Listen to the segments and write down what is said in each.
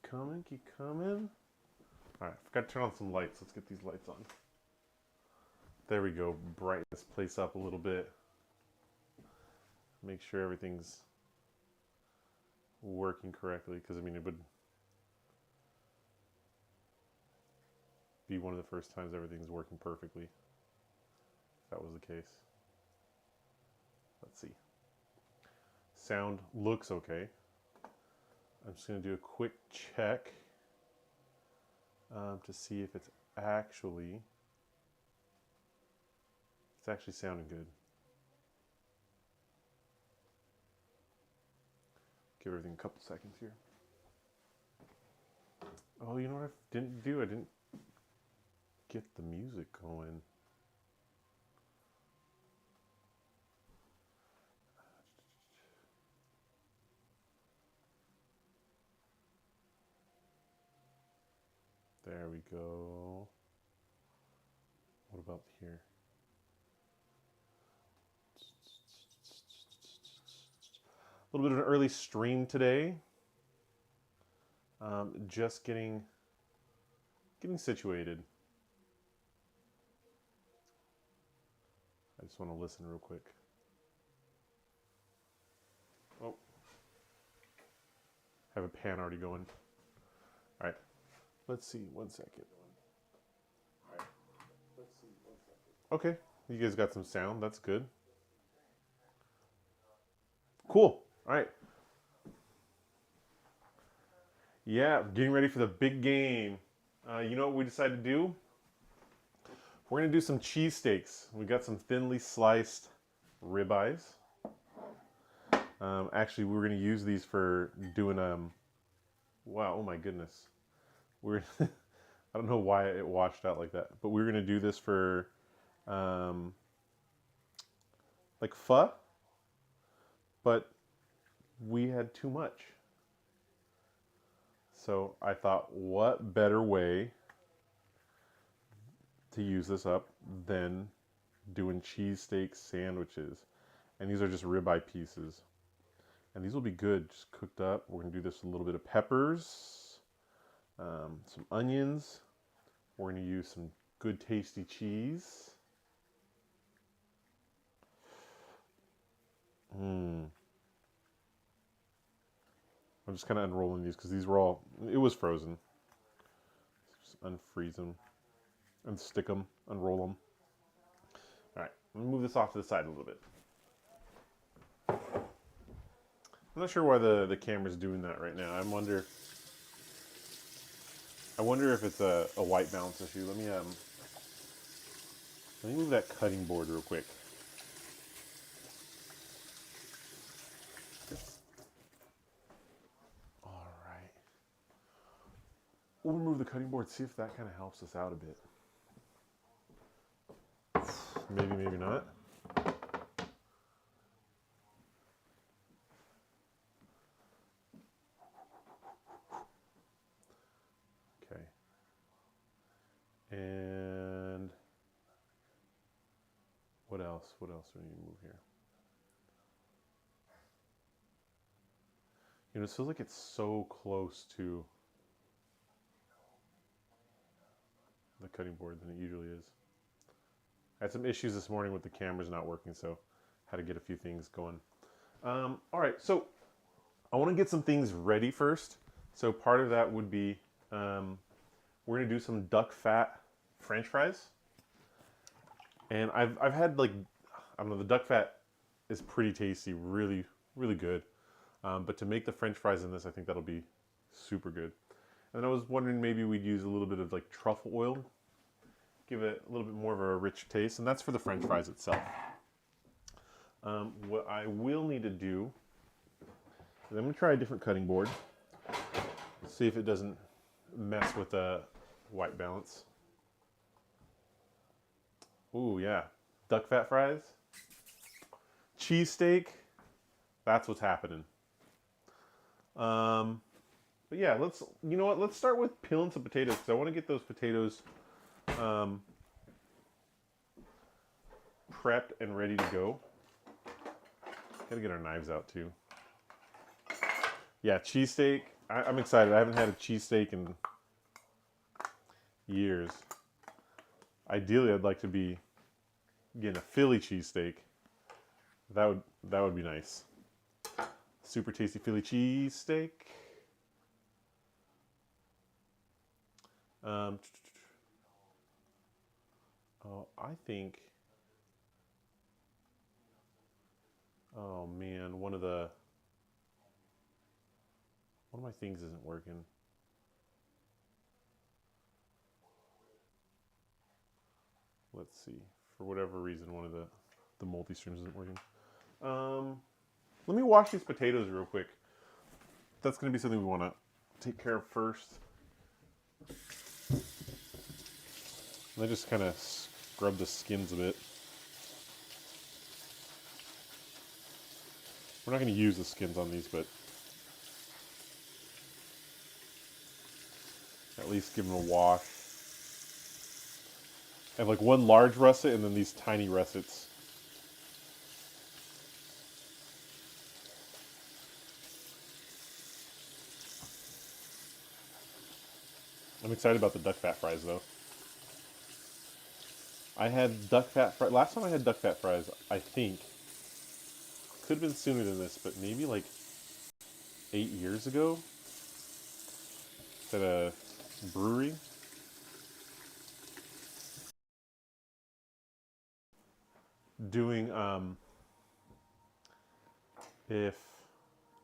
coming, keep coming. All right, forgot to turn on some lights. Let's get these lights on. There we go. Brighten this place up a little bit. Make sure everything's working correctly, because I mean, it would be one of the first times everything's working perfectly, if that was the case. Let's see. Sound looks okay. I'm just going to do a quick check to see if it's actually sounding good. Give everything a couple seconds here. Oh, you know what I didn't do? I didn't get the music going. There we go. What about here? A little bit of an early stream today. Just getting situated. I just want to listen real quick. Oh, have a pan already going. All right, let's see. 1 second. All right, let's see. 1 second. Okay, you guys got some sound. That's good. Cool. All right. Yeah, getting ready for the big game. You know what we decided to do? We're going to do some cheesesteaks. We got some thinly sliced ribeyes. Actually, we were going to use these for doing wow, oh my goodness. I don't know why it washed out like that, but we were going to do this for like pho, but we had too much. So I thought, what better way to use this up than doing cheesesteak sandwiches? And these are just ribeye pieces. And these will be good, just cooked up. We're gonna do this with a little bit of peppers, some onions. We're gonna use some good tasty cheese. I'm just kind of unrolling these because these were all, it was frozen. Just unfreeze them, unstick them, unroll them. All right, let me move this off to the side a little bit. I'm not sure why the camera's doing that right now. I wonder if it's a white balance issue. Let me move that cutting board real quick. We'll remove the cutting board, see if that kind of helps us out a bit. Maybe, maybe not. Okay. And what else? What else do we need to move here? You know, it feels like it's so close to the cutting board than it usually is. I had some issues this morning with the cameras not working, so had to get a few things going. All right, so I want to get some things ready first. So part of that would be we're gonna do some duck fat French fries, and I've had, like, I don't know, the duck fat is pretty tasty, really good. But to make the French fries in this, I think that'll be super good. And then I was wondering maybe we'd use a little bit of like truffle oil, give it a little bit more of a rich taste, and that's for the French fries itself. What I will need to do is I'm going to try a different cutting board, see if it doesn't mess with the white balance. Ooh, yeah. Duck fat fries, cheesesteak, that's what's happening. But yeah, you know what, let's start with peeling some potatoes, because I want to get those potatoes prepped and ready to go. Gotta get our knives out too. Yeah, cheesesteak, I'm excited. I haven't had a cheesesteak in years. Ideally, I'd like to be getting a Philly cheesesteak. That would be nice. Super tasty Philly cheesesteak. Um, oh, I think. Oh man, one of my things isn't working. Let's see. For whatever reason, one of the multi-streams isn't working. Um, Let me wash these potatoes real quick. That's going to be something we want to take care of first. And I just kind of scrub the skins a bit. We're not going to use the skins on these, but at least give them a wash. I have like one large russet and then these tiny russets. I'm excited about the duck fat fries though. I had duck fat fries. Last time I had duck fat fries, I think, could have been sooner than this, but maybe like 8 years ago at a brewery. Doing, if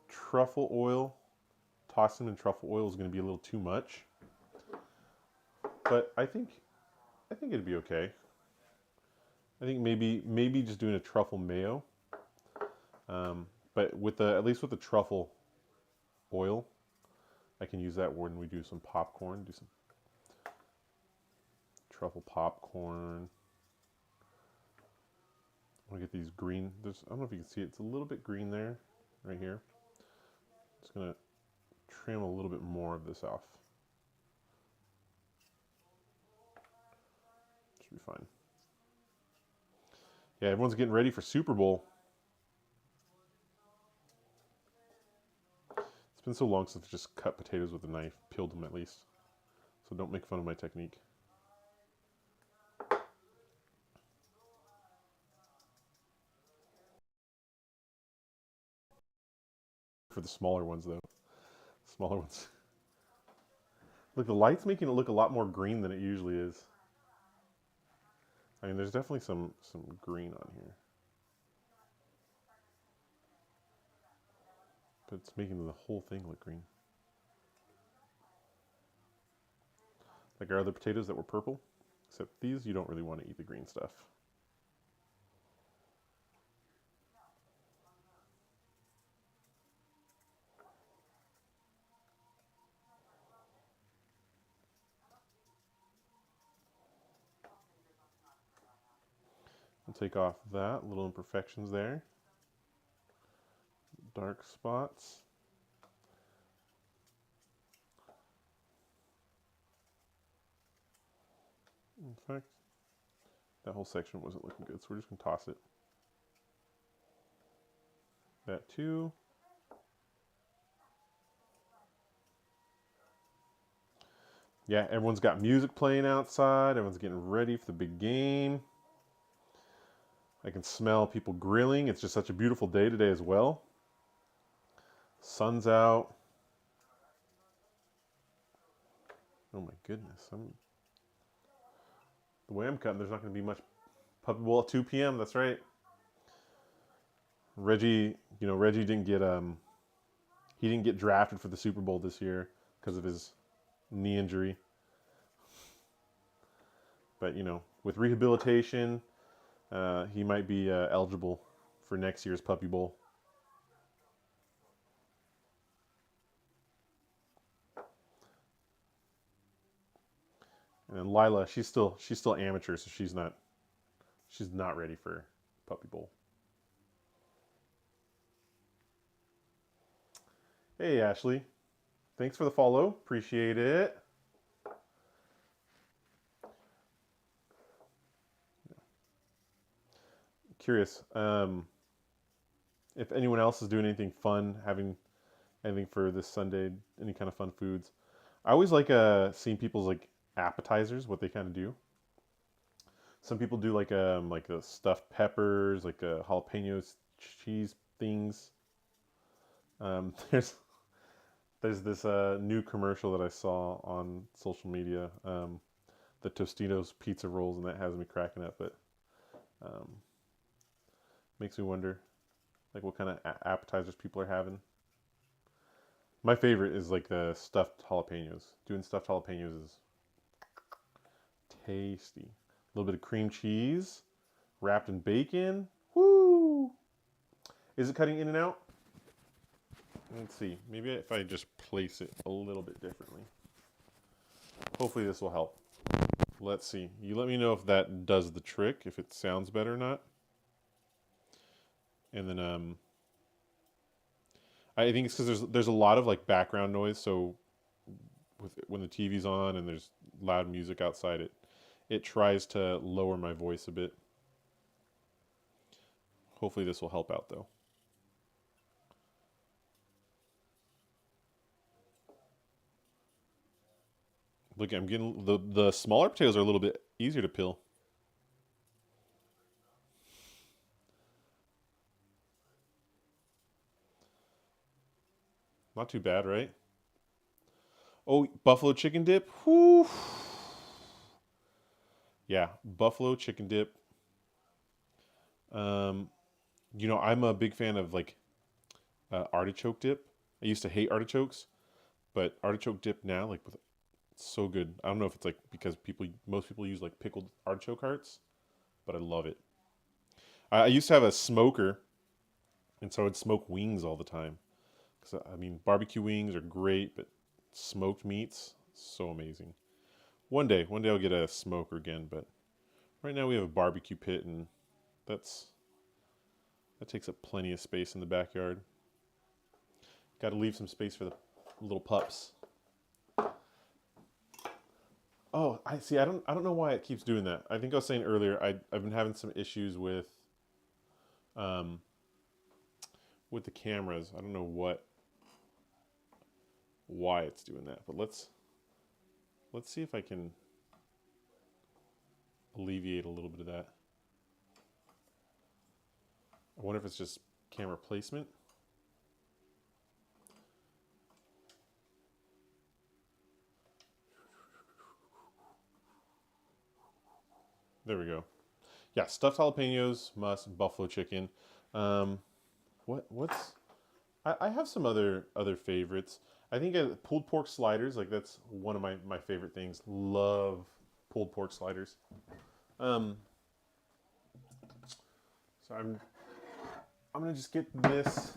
truffle oil, tossing in truffle oil is going to be a little too much. But I think it'd be okay. I think maybe just doing a truffle mayo. But with at least with the truffle oil, I can use that when we do some popcorn. Do some truffle popcorn. I want to get these green. I don't know if you can see it. It's a little bit green there, right here. Just gonna trim a little bit more of this off. Should be fine. Yeah, everyone's getting ready for Super Bowl. It's been so long since I just cut potatoes with a knife, peeled them at least. So don't make fun of my technique. For the smaller ones though. Smaller ones. Look, the light's making it look a lot more green than it usually is. I mean, there's definitely some green on here. But it's making the whole thing look green. Like our other potatoes that were purple. Except these, you don't really want to eat the green stuff. We'll take off that, little imperfections there. Dark spots. In fact, that whole section wasn't looking good, so we're just going to toss it. That too. Yeah, everyone's got music playing outside. Everyone's getting ready for the big game. I can smell people grilling. It's just such a beautiful day today as well. Sun's out. Oh my goodness. The way I'm cutting, there's not going to be much Puppy Bowl at 2 p.m. That's right. Reggie didn't get he didn't get drafted for the Super Bowl this year because of his knee injury. But with rehabilitation, he might be eligible for next year's Puppy Bowl. And Lila, she's still amateur, so she's not ready for Puppy Bowl. Hey Ashley, thanks for the follow. Appreciate it. Curious if anyone else is doing anything fun, having Anything for this Sunday? Any kind of fun foods? I always like seeing people's like appetizers, what they kind of do. Some people do like a stuffed peppers, like jalapenos, cheese things. There's this new commercial that I saw on social media, the Tostitos pizza rolls, and that has me cracking up. But um, makes me wonder, like, what kind of appetizers people are having. My favorite is like the stuffed jalapenos. Doing stuffed jalapenos is tasty. A little bit of cream cheese wrapped in bacon. Woo! Is it cutting in and out? Let's see. Maybe if I just place it a little bit differently. Hopefully this will help. Let's see. You let me know if that does the trick, if it sounds better or not. And then I think it's because there's a lot of like background noise. So when the TV's on and there's loud music outside, it tries to lower my voice a bit. Hopefully this will help out though. Look, I'm getting the smaller potatoes are a little bit easier to peel. Not too bad, right? Oh, buffalo chicken dip. Whew. Yeah, buffalo chicken dip. Um, I'm a big fan of like artichoke dip. I used to hate artichokes, but artichoke dip now, like it's so good. I don't know if it's like because most people use like pickled artichoke hearts, but I love it. I used to have a smoker, and so I'd smoke wings all the time. Because I mean, barbecue wings are great, but smoked meats, so amazing. One day I'll get a smoker again, but right now we have a barbecue pit, and that's that takes up plenty of space in the backyard. Got to leave some space for the little pups. Oh, I see. I don't know why it keeps doing that. I think I was saying earlier. I've been having some issues um with the cameras. I don't know why it's doing that, but let's see if I can alleviate a little bit of that. I wonder if it's just camera placement. There we go. Yeah, stuffed jalapenos, must, buffalo chicken. Um, what's I have some other favorites. I think pulled pork sliders, like that's one of my favorite things. Love pulled pork sliders. Um, so I'm gonna just get this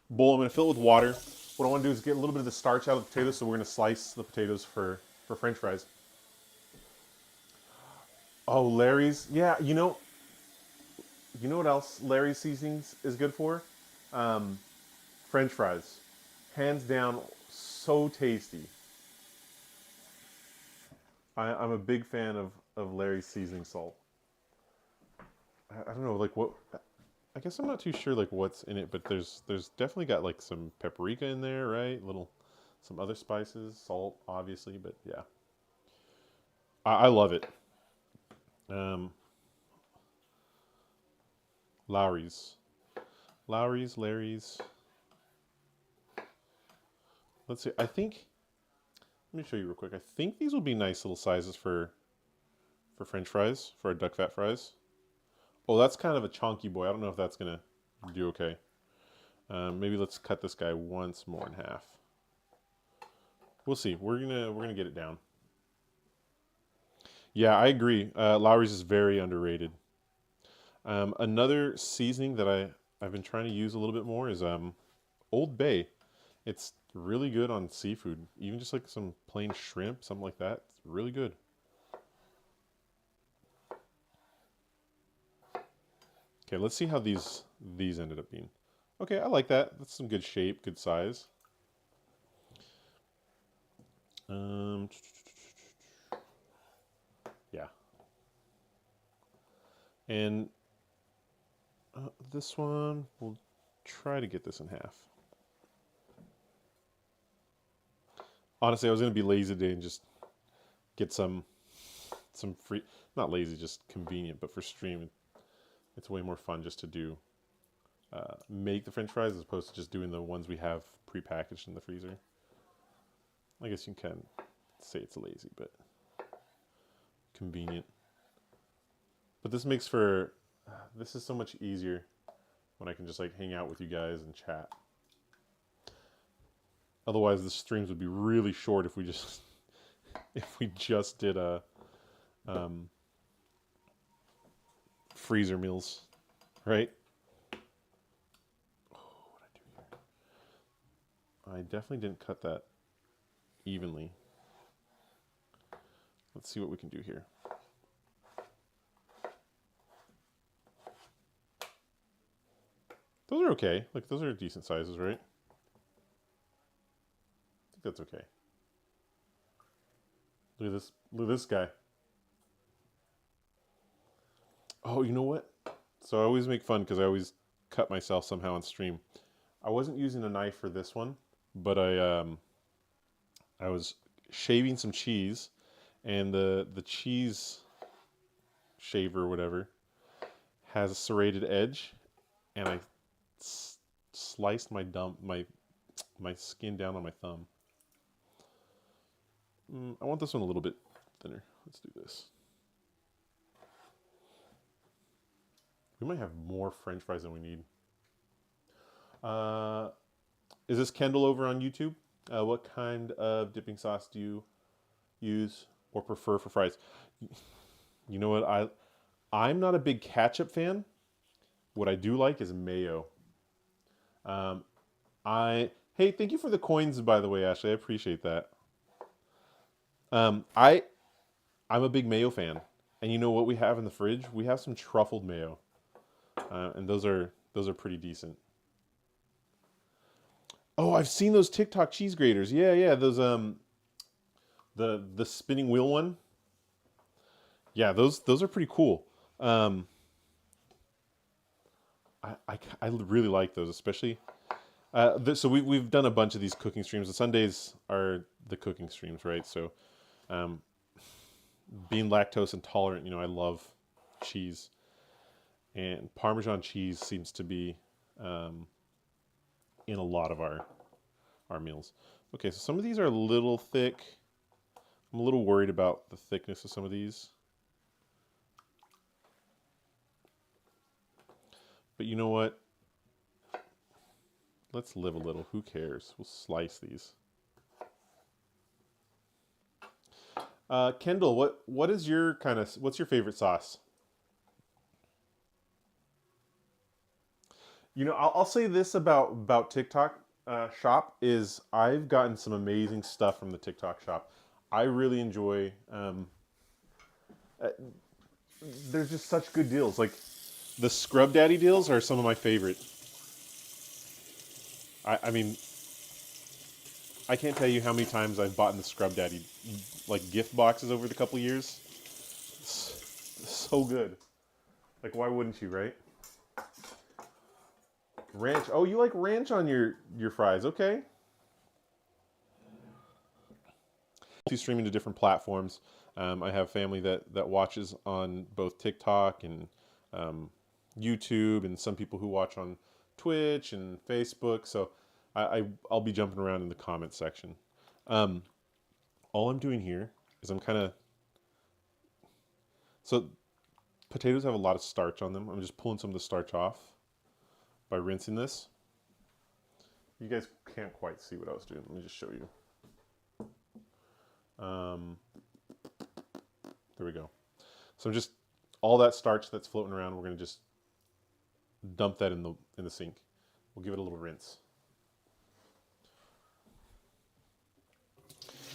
bowl. I'm gonna fill it with water. What I want to do is get a little bit of the starch out of the potatoes. So we're gonna slice the potatoes for French fries. Oh, Larry's. Yeah, you know what else Larry's seasonings is good for? Um, French fries. Hands down, so tasty. I'm a big fan of Larry's seasoning salt. I don't know, like what. I guess I'm not too sure like what's in it, but there's definitely got like some paprika in there, right? Some other spices, salt, obviously, but yeah, I love it. Um, Lowry's, Larry's. Let's see. I think let me show you real quick. I think these will be nice little sizes for French fries, for our duck fat fries. Oh, that's kind of a chunky boy. I don't know if that's gonna do okay. Maybe let's cut this guy once more in half. We'll see. We're gonna get it down. Yeah, I agree. Lowry's is very underrated. Another seasoning that I've been trying to use a little bit more is Old Bay. It's really good on seafood, even just like some plain shrimp, something like that. It's really good. Okay, let's see how these ended up being. Okay, I like that. That's some good shape, good size. Um, yeah, and this one we'll try to get this in half. Honestly, I was going to be lazy today and just get some free, not lazy, just convenient, but for stream, it's way more fun just to do, make the French fries as opposed to just doing the ones we have prepackaged in the freezer. I guess you can say it's lazy, but convenient. But this makes for, this is so much easier when I can just like hang out with you guys and chat. Otherwise, the streams would be really short if we just did a freezer meals, right? Oh, what I do here? I definitely didn't cut that evenly. Let's see what we can do here. Those are okay. Like those are decent sizes, right? I think that's okay. Look at this. Look at this guy. Oh, you know what? So I always make fun because I always cut myself somehow on stream. I wasn't using a knife for this one, but I was shaving some cheese, and the cheese shaver or whatever has a serrated edge, and I sliced my skin down on my thumb. I want this one a little bit thinner. Let's do this. We might have more French fries than we need. Is this Kendall over on YouTube? What kind of dipping sauce do you use or prefer for fries? You know what? I'm not a big ketchup fan. What I do like is mayo. Hey, thank you for the coins, by the way, Ashley. I appreciate that. I'm a big mayo fan, and you know what we have in the fridge? We have some truffled mayo, and those are pretty decent. Oh, I've seen those TikTok cheese graters. Yeah, those the spinning wheel one. Yeah, those are pretty cool. I really like those, especially. So we've done a bunch of these cooking streams. The Sundays are the cooking streams, right? So, being lactose intolerant, I love cheese, and Parmesan cheese seems to be in a lot of our meals. Okay, so some of these are a little thick. I'm a little worried about the thickness of some of these. But you know what? Let's live a little. Who cares? We'll slice these. Kendall, what's your favorite sauce? I'll say this about TikTok shop is I've gotten some amazing stuff from the TikTok shop. I really enjoy. There's just such good deals. Like the Scrub Daddy deals are some of my favorite. I mean, I can't tell you how many times I've bought in the Scrub Daddy like gift boxes over the couple years. It's so good. Like, why wouldn't you, right? Ranch. Oh, you like ranch on your fries? Okay. Streaming to different platforms. I have family that watches on both TikTok and YouTube, and some people who watch on Twitch and Facebook. So I'll be jumping around in the comment section. All I'm doing here is I'm kind of... So potatoes have a lot of starch on them. I'm just pulling some of the starch off by rinsing this. You guys can't quite see what I was doing. Let me just show you. There we go. So just all that starch that's floating around, we're going to just dump that in the sink. We'll give it a little rinse.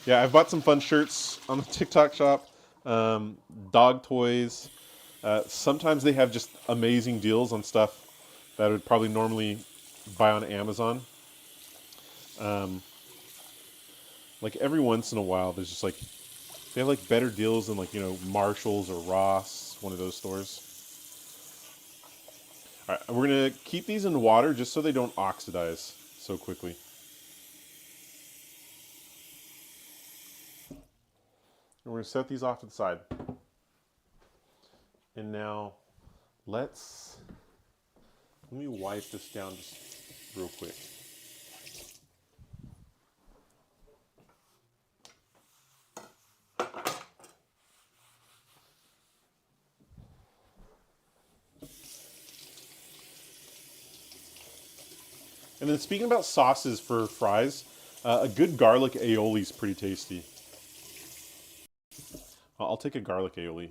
Yeah, I've bought some fun shirts on the TikTok shop. Dog toys. Sometimes they have just amazing deals on stuff that I would probably normally buy on Amazon. Like every once in a while, there's just like, they have like better deals than like, Marshall's or Ross, one of those stores. All right, we're going to keep these in water just so they don't oxidize so quickly. we're going to set these off to the side. And now let me wipe this down just real quick. And then speaking about sauces for fries, a good garlic aioli is pretty tasty. I'll take a garlic aioli.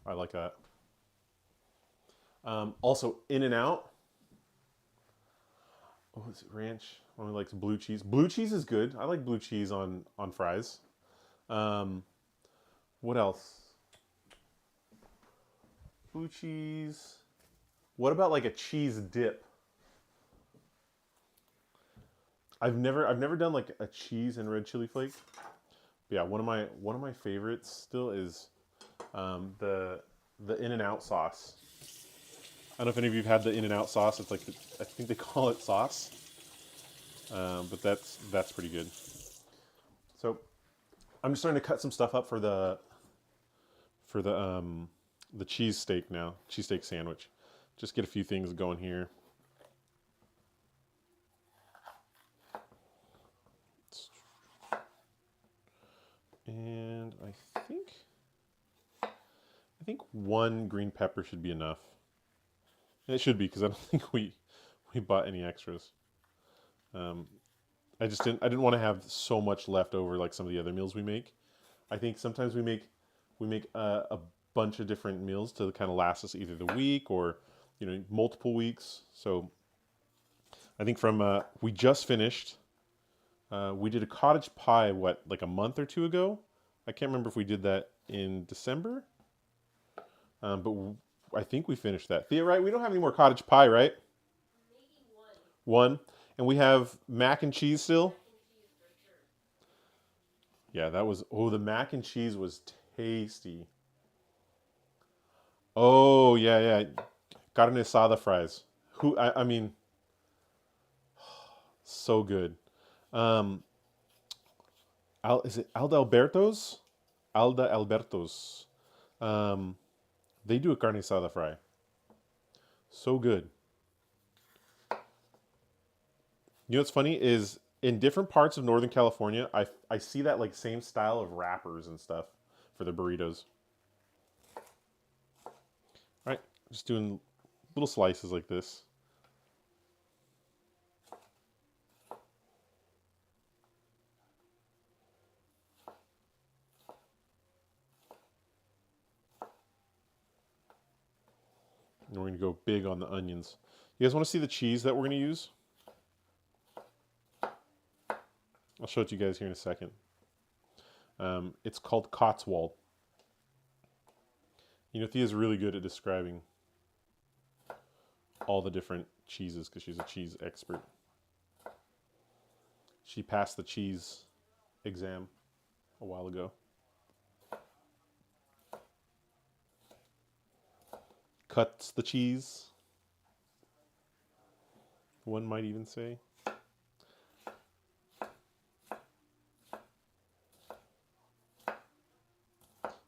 I like that. Also, In-N-Out. Oh, is it ranch? One likes blue cheese. Blue cheese is good. I like blue cheese on fries. What else? Blue cheese. What about like a cheese dip? I've never done like a cheese and red chili flake. But yeah, one of my favorites still is the In-N-Out sauce. I don't know if any of you've had the In-N-Out sauce. It's like I think they call it sauce, but that's pretty good. So I'm just starting to cut some stuff up for the cheesesteak now, cheesesteak sandwich. Just get a few things going here. And I think one green pepper should be enough. And it should be, because I don't think we bought any extras. I didn't want to have so much left over like some of the other meals we make. I think sometimes we make a bunch of different meals to kind of last us either the week or multiple weeks. So I think from we just finished. We did a cottage pie, like a month or two ago? I can't remember if we did that in December. But I think we finished that. Thea, right? We don't have any more cottage pie, right? Maybe One. And we have mac and cheese still? mac and cheese for sure. Yeah, that was... Oh, the mac and cheese was tasty. Oh, yeah. Carne asada fries. I mean... So good. Is it Alberto's? Alda Alberto's. They do a carne asada fry. So good. You know what's funny is in different parts of Northern California, I see that like same style of wrappers and stuff for the burritos. All right, just doing little slices like this. And we're going to go big on the onions. You guys want to see the cheese that we're going to use? I'll show it to you guys here in a second. It's called Cotswold. Thea's really good at describing all the different cheeses because she's a cheese expert. She passed the cheese exam a while ago. Cuts the cheese, one might even say.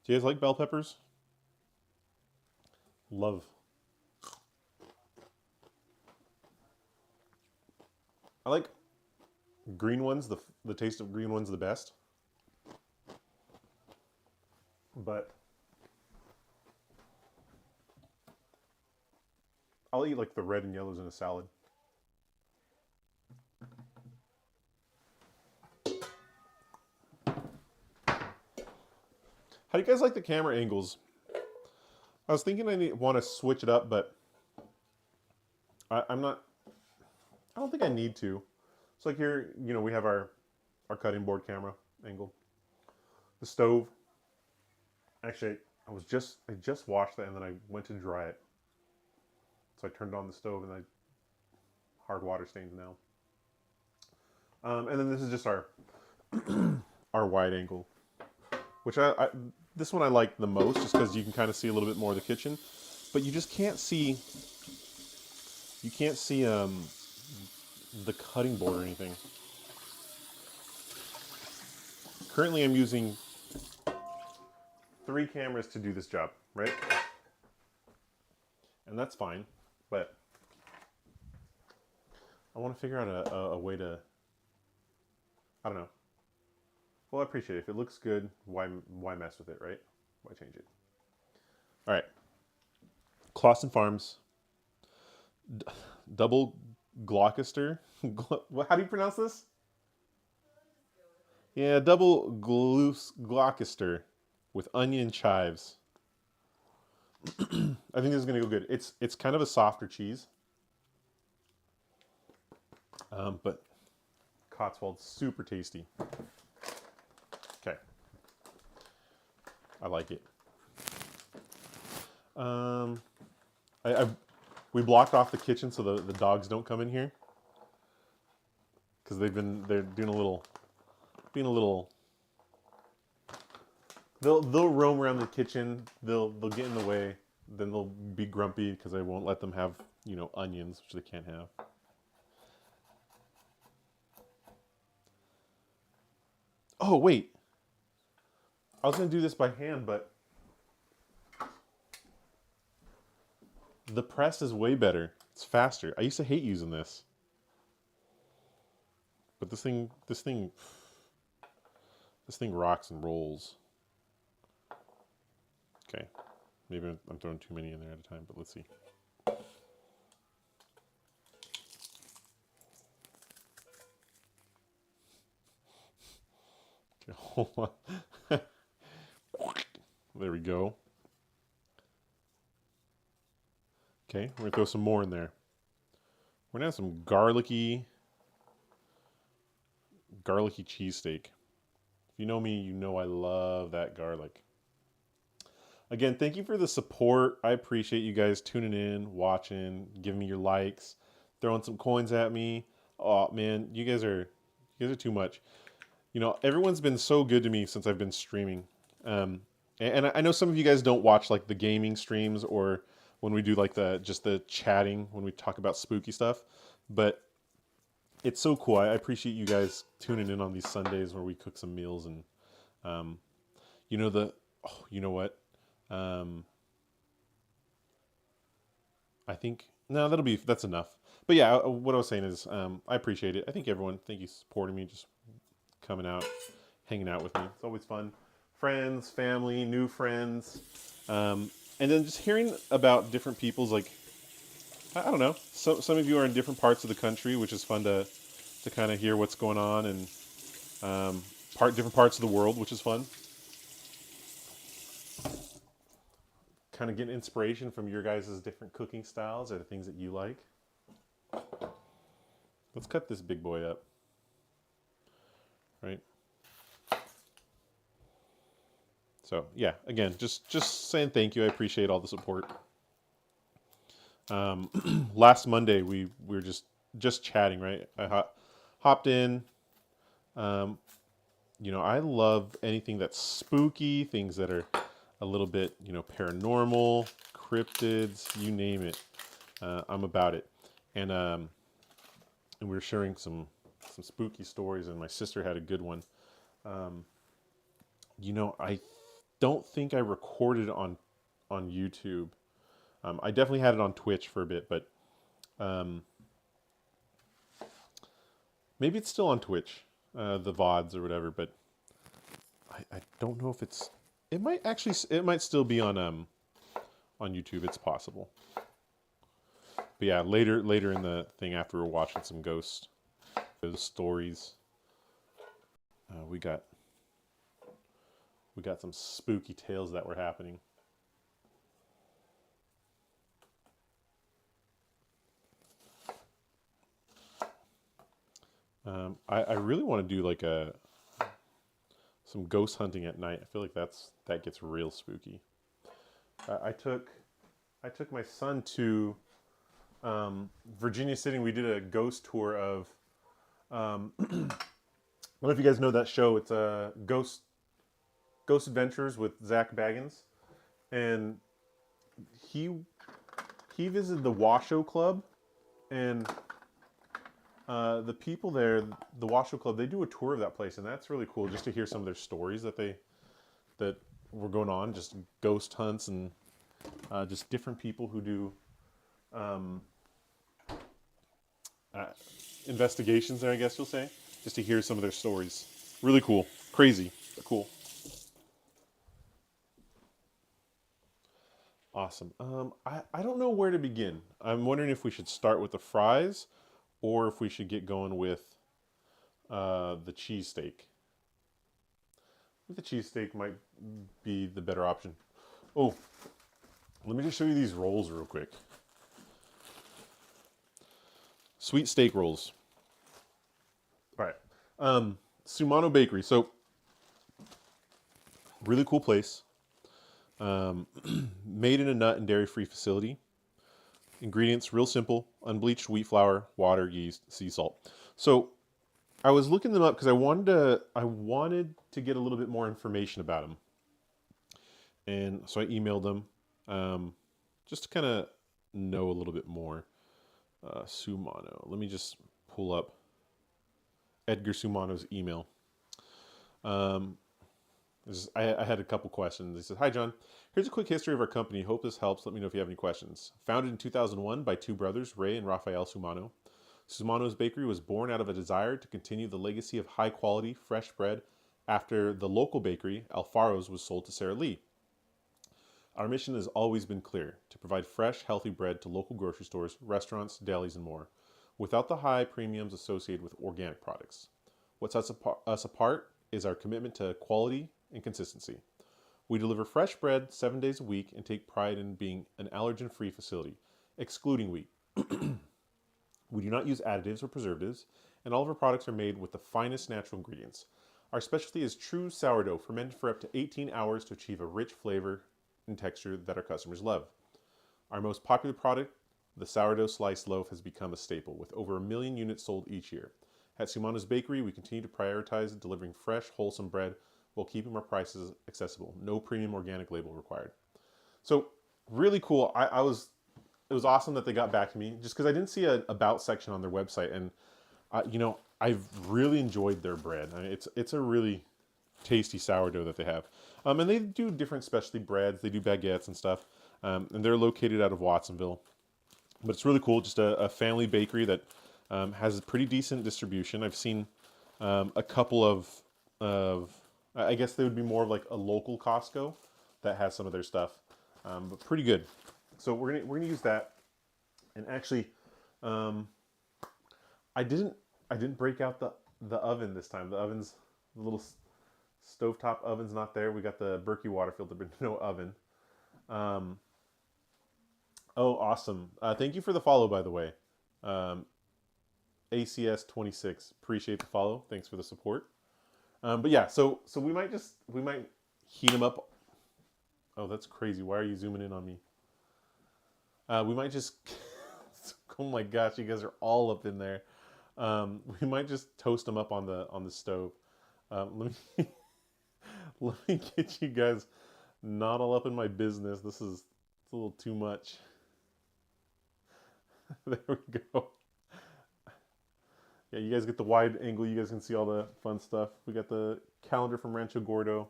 Do you guys like bell peppers? Love. I like green ones, the taste of green ones the best. But I'll eat like the red and yellows in a salad. How do you guys like the camera angles? I was thinking I want to switch it up, but I don't think I need to. So like here, we have our cutting board camera angle. The stove. Actually, I just washed that and then I went to dry it. So I turned on the stove and hard water stains now. And then this is just our our wide angle, which this one I like the most just because you can kind of see a little bit more of the kitchen, but you just can't see. You can't see the cutting board or anything. Currently, I'm using 3 cameras to do this job, right? And that's fine, but I want to figure out a way to, I don't know. Well, I appreciate it. If it looks good, why mess with it, right? Why change it? All right. Clausen Farms double Gloucester. How do you pronounce this? Yeah, double Gloucester with onion chives. I think this is gonna go good. It's kind of a softer cheese, but Cotswold super tasty. Okay, I like it. We blocked off the kitchen so the dogs don't come in here because they're doing a little, being a little. They'll roam around the kitchen. They'll get in the way. Then they'll be grumpy because I won't let them have onions, which they can't have. Oh wait, I was gonna do this by hand, but the press is way better. It's faster. I used to hate using this, but this thing rocks and rolls. Okay, maybe I'm throwing too many in there at a time, but let's see. Okay, hold on. There we go. Okay, we're gonna throw some more in there. We're gonna have some garlicky cheesesteak. If you know me, you know I love that garlic. Again, thank you for the support. I appreciate you guys tuning in, watching, giving me your likes, throwing some coins at me. Oh man, you guys are too much. Everyone's been so good to me since I've been streaming. And I know some of you guys don't watch like the gaming streams or when we do like just the chatting when we talk about spooky stuff, but it's so cool. I appreciate you guys tuning in on these Sundays where we cook some meals and you know what? I think no, that's enough. But yeah, what I was saying is I appreciate it. I think everyone, thank you for supporting me, just coming out, hanging out with me. It's always fun. Friends, family, new friends, and then just hearing about different people's like, I don't know. Some of you are in different parts of the country, which is fun to kind of hear what's going on, and different parts of the world, which is fun. Kind of get inspiration from your guys' different cooking styles or the things that you like. Let's cut this big boy up. Right? So yeah, again, just saying thank you. I appreciate all the support. Last Monday we were just chatting, right? I hopped in. I love anything that's spooky, things that are a little bit, paranormal, cryptids, you name it. I'm about it. And we were sharing some spooky stories, and my sister had a good one. I don't think I recorded on YouTube. I definitely had it on Twitch for a bit, but maybe it's still on Twitch, the VODs or whatever. But I don't know if it's. It might still be on YouTube. It's possible. But yeah, later in the thing after we're watching some ghost stories, we got some spooky tales that were happening. I really want to do like some ghost hunting at night. I feel like that gets real spooky. I took my son to Virginia City. We did a ghost tour of. I don't know if you guys know that show. It's a Ghost Adventures with Zach Baggins, and he visited the Washoe Club, and the people there, the Washoe Club, they do a tour of that place, and that's really cool just to hear some of their stories that were going on, just ghost hunts and just different people who do um, uh, investigations there, I guess you'll say, just to hear some of their stories. Really cool. Crazy, but cool. Awesome. I don't know where to begin. I'm wondering if we should start with the fries or if we should get going with the cheesesteak. I think the cheesesteak might be the better option. Oh, let me just show you these rolls real quick. Sweet steak rolls. All right. Sumano Bakery. So, really cool place. Made in a nut and dairy-free facility. Ingredients real simple: unbleached wheat flour, water, yeast, sea salt. So I was looking them up because I wanted to get a little bit more information about them, and so I emailed them just to kind of know a little bit more. Sumano. Let me just pull up Edgar Sumano's email. Um, I had a couple questions. He said, "Hi, John. Here's a quick history of our company. Hope this helps. Let me know if you have any questions. Founded in 2001 by two brothers, Ray and Rafael Sumano. Sumano's Bakery was born out of a desire to continue the legacy of high-quality, fresh bread after the local bakery, Alfaro's, was sold to Sara Lee. Our mission has always been clear: to provide fresh, healthy bread to local grocery stores, restaurants, delis, and more, without the high premiums associated with organic products. What sets us apart is our commitment to quality and consistency. We deliver fresh bread 7 days a week and take pride in being an allergen-free facility, excluding wheat. We do not use additives or preservatives, and all of our products are made with the finest natural ingredients. Our specialty is true sourdough, fermented for up to 18 hours to achieve a rich flavor and texture that our customers love. Our most popular product, the sourdough sliced loaf, has become a staple, with over 1 million units sold each year. At Sumano's Bakery, we continue to prioritize delivering fresh, wholesome bread while keeping our prices accessible. No premium organic label required." So, really cool. It was awesome that they got back to me, just because I didn't see a about section on their website, and I've really enjoyed their bread. I mean, it's a really tasty sourdough that they have, and they do different specialty breads. They do baguettes and stuff, and they're located out of Watsonville. But it's really cool. Just a family bakery that has a pretty decent distribution. I've seen a couple of I guess they would be more of like a local Costco that has some of their stuff, but pretty good. So we're gonna use that. And actually, I didn't break out the oven this time. The little stovetop oven's not there. We got the Berkey water filter, but no oven. Oh, awesome! Thank you for the follow, by the way. ACS26, appreciate the follow. Thanks for the support. But yeah, so we might heat them up. Oh, that's crazy. Why are you zooming in on me? We might just, oh my gosh, you guys are all up in there. We might just toast them up on the stove. Let me let me get you guys not all up in my business. It's a little too much. There we go. Yeah, you guys get the wide angle. You guys can see all the fun stuff. We got the calendar from Rancho Gordo,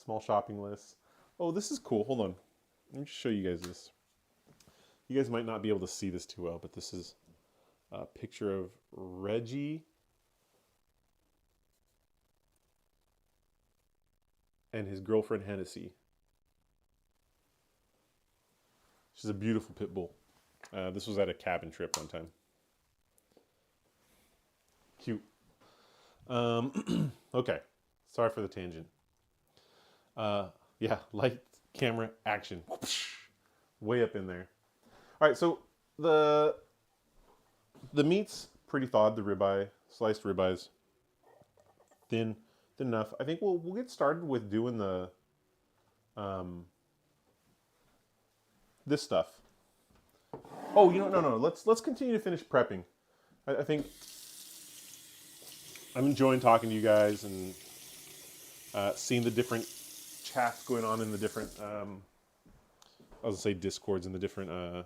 small shopping list. Oh, this is cool. Hold on. Let me just show you guys this. You guys might not be able to see this too well, but this is a picture of Reggie and his girlfriend Hennessy. She's a beautiful pit bull. This was at a cabin trip one time. Cute. Okay. Sorry for the tangent. Yeah, light, camera, action. Way up in there. All right, so the meat's pretty thawed. The ribeye, sliced ribeyes, thin enough. I think we'll get started with doing the this stuff. Oh, no. Let's continue to finish prepping. I think I'm enjoying talking to you guys and seeing the different chats going on in the different, I was gonna say discords in the different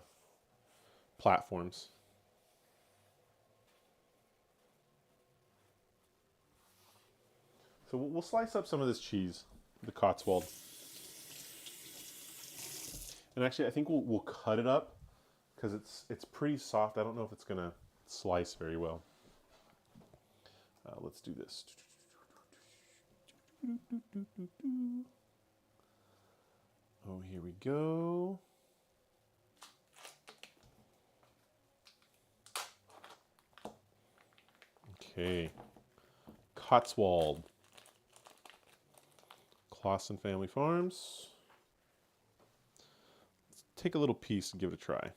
platforms. So we'll slice up some of this cheese, the Cotswold. And actually, I think we'll cut it up because it's pretty soft. I don't know if it's gonna slice very well. Let's do this. Oh, here we go. Okay. Cotswold. Clausen Family Farms. Let's take a little piece and give it a try.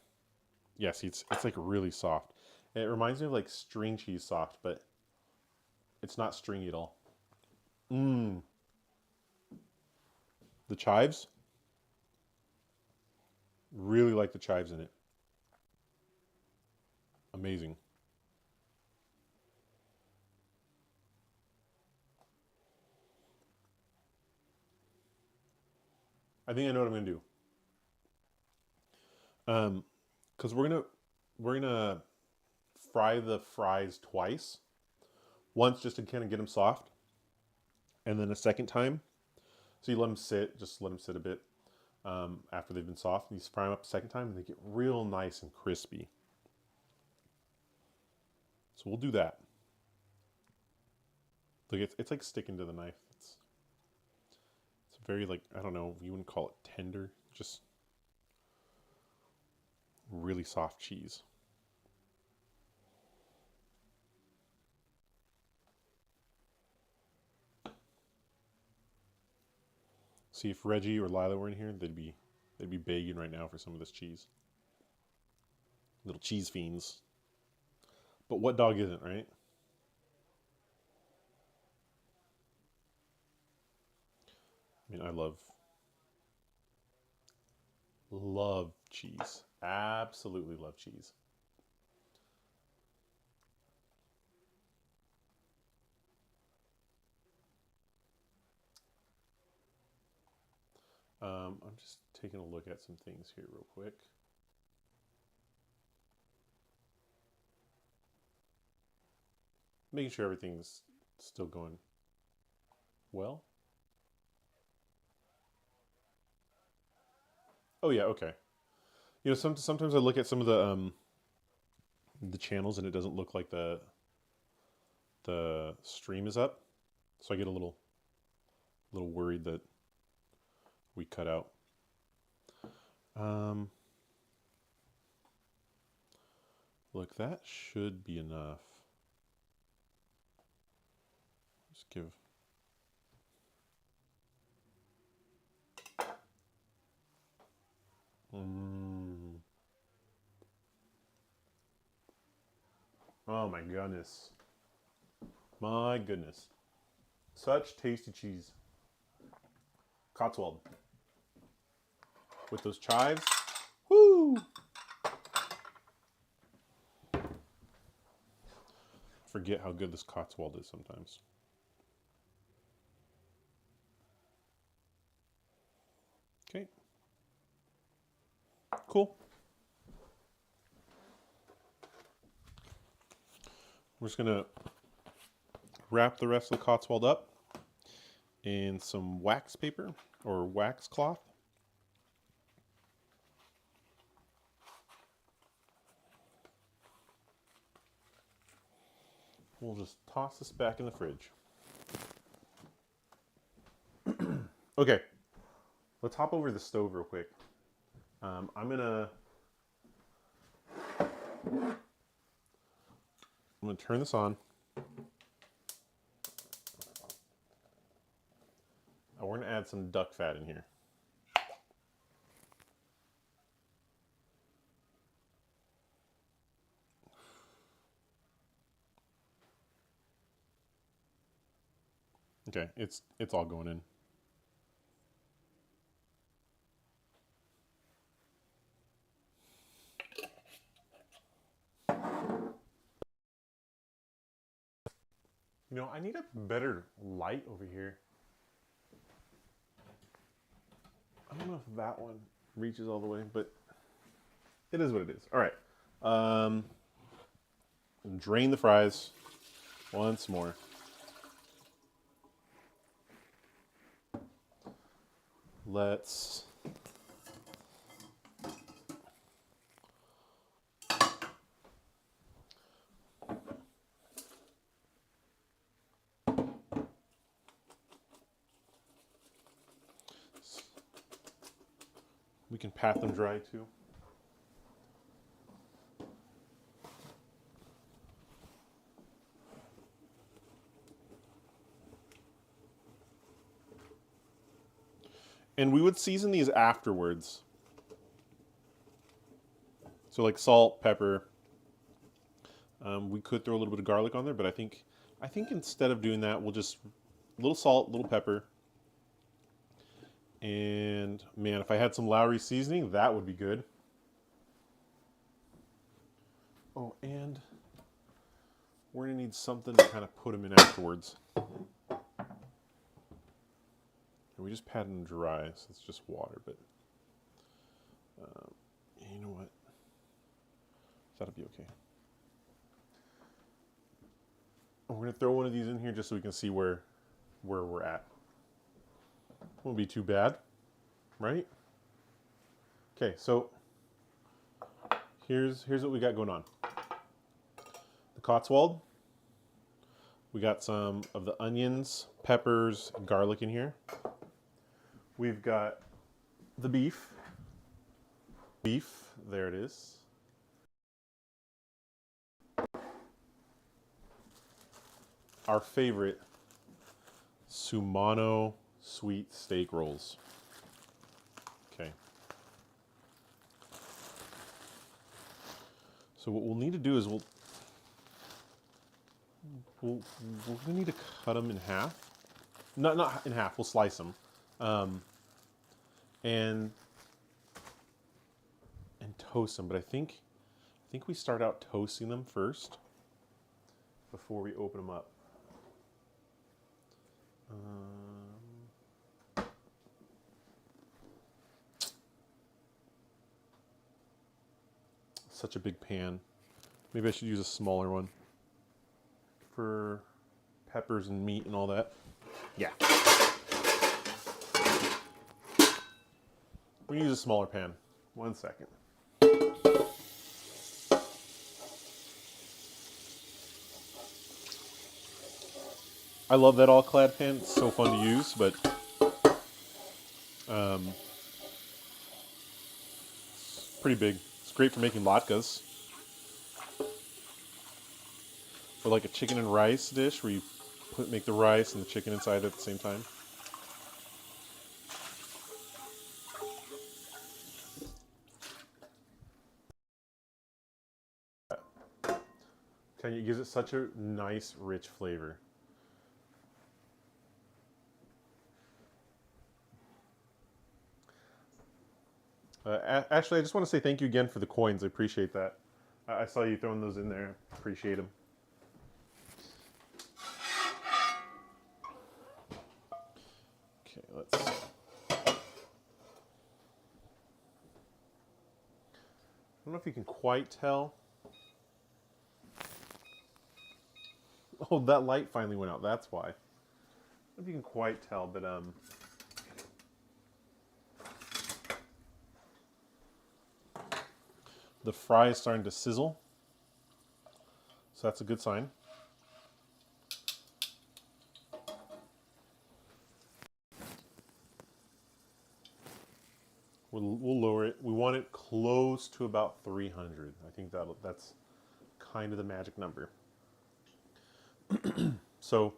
Yes, it's like really soft. And it reminds me of like string cheese soft, but it's not stringy at all. Mmm. The chives. Really like the chives in it. Amazing. I think I know what I'm gonna do. Because we're gonna fry the fries twice. Once just to kind of get them soft, and then a second time. So you let them sit, just let them sit a bit after they've been soft. And you fry them up a second time, and they get real nice and crispy. So we'll do that. Look, it's like sticking to the knife. It's very like, I don't know, you wouldn't call it tender, just really soft cheese. See, if Reggie or Lila were in here, they'd be begging right now for some of this cheese. Little cheese fiends. But what dog isn't, right? I mean, I love cheese. Absolutely love cheese. I'm just taking a look at some things here real quick. Making sure everything's still going well. Oh yeah, okay. You know, sometimes I look at some of the channels and it doesn't look like the stream is up, so I get a little worried that we cut out. Look, that should be enough. Just give. Oh my goodness. My goodness. Such tasty cheese. Cotswold. With those chives. Woo! Forget how good this Cotswold is sometimes. Okay. Cool. We're just gonna wrap the rest of the Cotswold up in some wax paper or wax cloth. We'll just toss this back in the fridge. Okay, let's hop over to the stove real quick. I'm gonna turn this on. And we're gonna add some duck fat in here. Okay, it's all going in. You know, I need a better light over here. I don't know if that one reaches all the way, but it is what it is. All right. Drain the fries once more. Let's We can pat them dry too. And we would season these afterwards. So like salt, pepper. We could throw a little bit of garlic on there, but I think instead of doing that, we'll just a little salt, a little pepper. And man, if I had some Lowry seasoning, that would be good. Oh, and we're gonna need something to kind of put them in afterwards. And we just patted them dry, so it's just water, but you know what? That'll be okay. And we're gonna throw one of these in here just so we can see where we're at. Won't be too bad, right? Okay, so here's what we got going on. The Cotswold. We got some of the onions, peppers, garlic in here. We've got the beef. There it is. Our favorite Sumano sweet steak rolls. Okay. So what we'll need to do is we'll need to cut them in half. Not in half. We'll slice them, and toast them. But I think we start out toasting them first before we open them up. Such a big pan. Maybe I should use a smaller one for peppers and meat and all that. Yeah. We use a smaller pan. 1 second. I love that all-clad pan. It's so fun to use, but it's pretty big. It's great for making latkes. Or like a chicken and rice dish where you make the rice and the chicken inside at the same time. It gives it such a nice, rich flavor. Ashley, I just want to say thank you again for the coins. I appreciate that. I saw you throwing those in there. Appreciate them. Okay, let's see. I don't know if you can quite tell. Oh, that light finally went out. That's why. I don't know if you can quite tell, but the fry is starting to sizzle, so that's a good sign. We'll lower it. We want it close to about 300. I think that's kind of the magic number. So,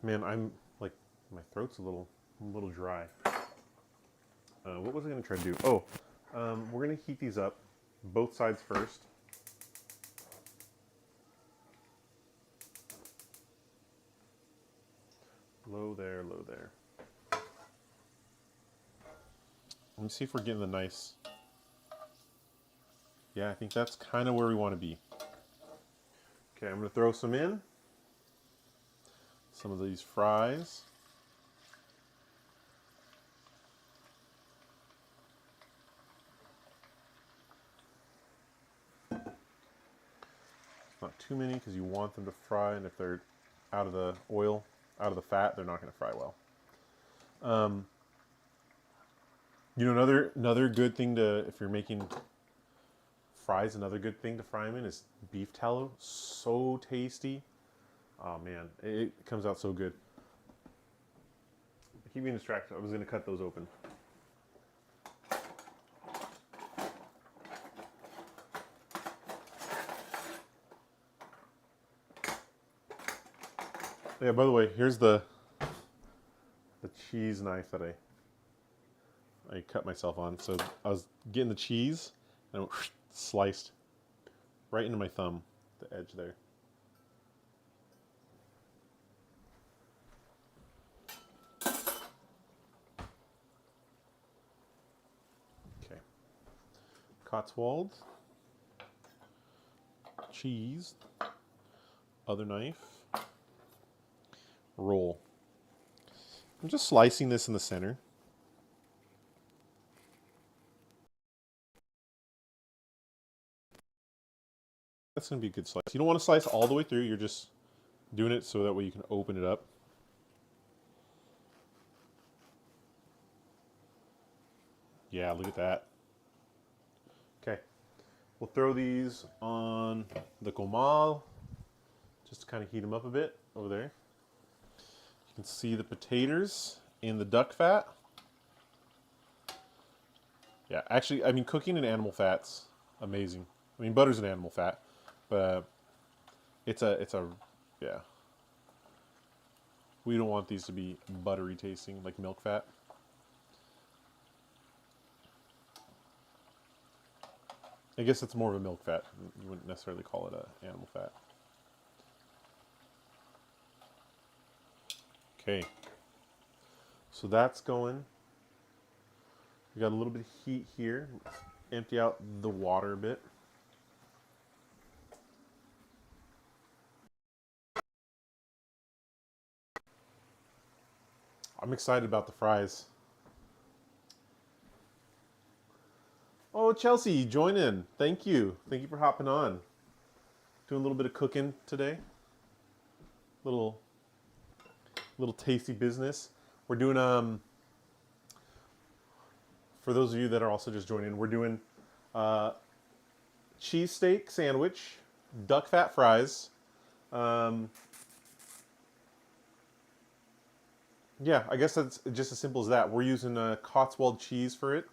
man, I'm like, my throat's a little dry. What was I going to try to do? Oh, we're going to heat these up, both sides first. Low there, low there. Let me see if we're getting the nice. Yeah, I think that's kind of where we want to be. Okay, I'm going to throw some in. Some of these fries. Not too many because you want them to fry, and if they're out of the oil, out of the fat, they're not going to fry well. You know, another good thing if you're making fries, another good thing to fry them in is beef tallow. So tasty. Oh man, it comes out so good. keep being distracted. I was going to cut those open. Yeah, by the way, here's the cheese knife that I cut myself on. So I was getting the cheese and it sliced right into my thumb, the edge there. Okay. Cotswold, cheese, other knife, roll. I'm just slicing this in the center. That's going to be a good slice. You don't want to slice all the way through. You're just doing it so that way you can open it up. Yeah, look at that. Okay. We'll throw these on the comal just to kind of heat them up a bit over there. You can see the potatoes in the duck fat. Yeah, actually, I mean, cooking in animal fat's amazing. I mean, butter's an animal fat, but yeah. We don't want these to be buttery tasting, like milk fat. I guess it's more of a milk fat. You wouldn't necessarily call it an animal fat. Okay. So that's going. We got a little bit of heat here. Let's empty out the water a bit. I'm excited about the fries. Oh, Chelsea, join in. Thank you. Thank you for hopping on. Doing a little bit of cooking today. Little tasty business. We're doing for those of you that are also just joining, we're doing cheesesteak sandwich, duck fat fries. Yeah, I guess that's just as simple as that. We're using Cotswold cheese for it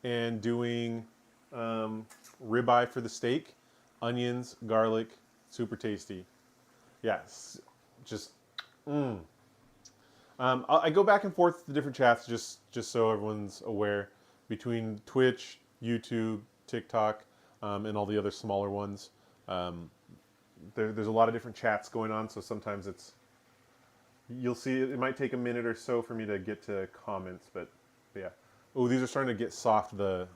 and doing ribeye for the steak, onions, garlic, super tasty. Yes, just I go back and forth to different chats just so everyone's aware between Twitch, YouTube, TikTok, and all the other smaller ones. There's a lot of different chats going on, so sometimes you'll see it might take a minute or so for me to get to comments, but yeah. Oh, these are starting to get soft, the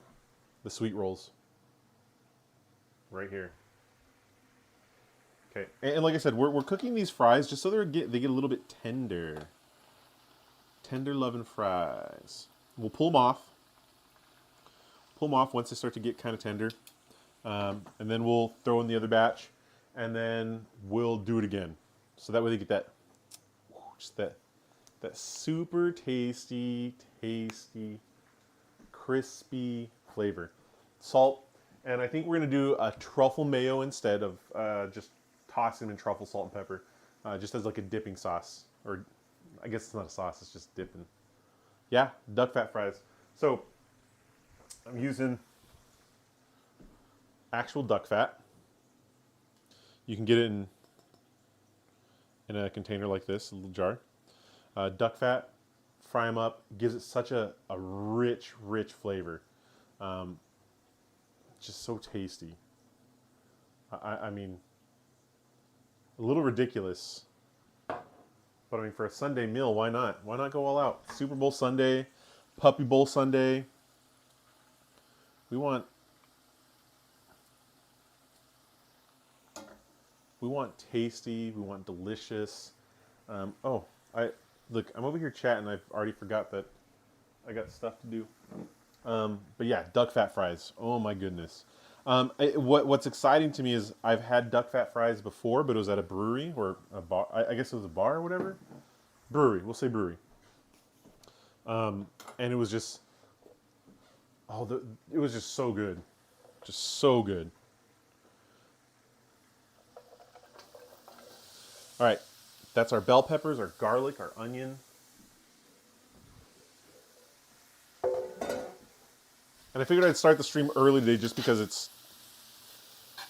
sweet rolls right here. Okay, and like I said, we're cooking these fries just so they get a little bit tender. Tender loving fries. We'll pull them off. Pull them off once they start to get kind of tender. And then we'll throw in the other batch. And then we'll do it again. So that way they get that, just that super tasty, crispy flavor. Salt. And I think we're going to do a truffle mayo instead of just tossing them in truffle, salt, and pepper. Just as like a dipping sauce. Or I guess it's not a sauce, it's just dipping. Yeah, duck fat fries. So I'm using actual duck fat. You can get it in a container like this, a little jar. Duck fat, fry them up, gives it such a rich flavor. Just so tasty. I mean, a little ridiculous. But I mean, for a Sunday meal, why not? Why not go all out? Super Bowl Sunday, Puppy Bowl Sunday. We want tasty. We want delicious. Look, I'm over here chatting. I've already forgot that I got stuff to do. But yeah, duck fat fries. Oh my goodness. What's exciting to me is I've had duck fat fries before, but it was at a brewery or a bar. I guess it was a bar or whatever. Brewery. We'll say brewery. And it was just, it was just so good. Just so good. All right. That's our bell peppers, our garlic, our onion. And I figured I'd start the stream early today just because it's,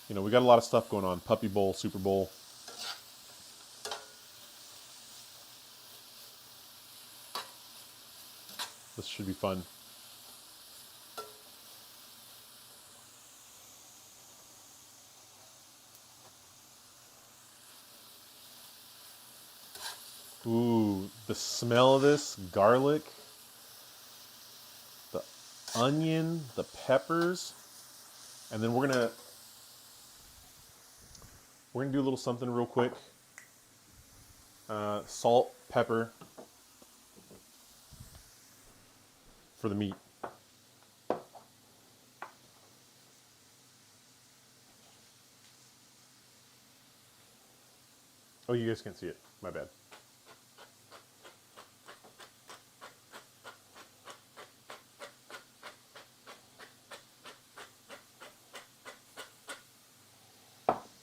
you know, we got a lot of stuff going on. Puppy Bowl, Super Bowl. This should be fun. Ooh, the smell of this, garlic, the onion, the peppers, and then we're gonna do a little something real quick. Salt, pepper for the meat. Oh, you guys can't see it. My bad.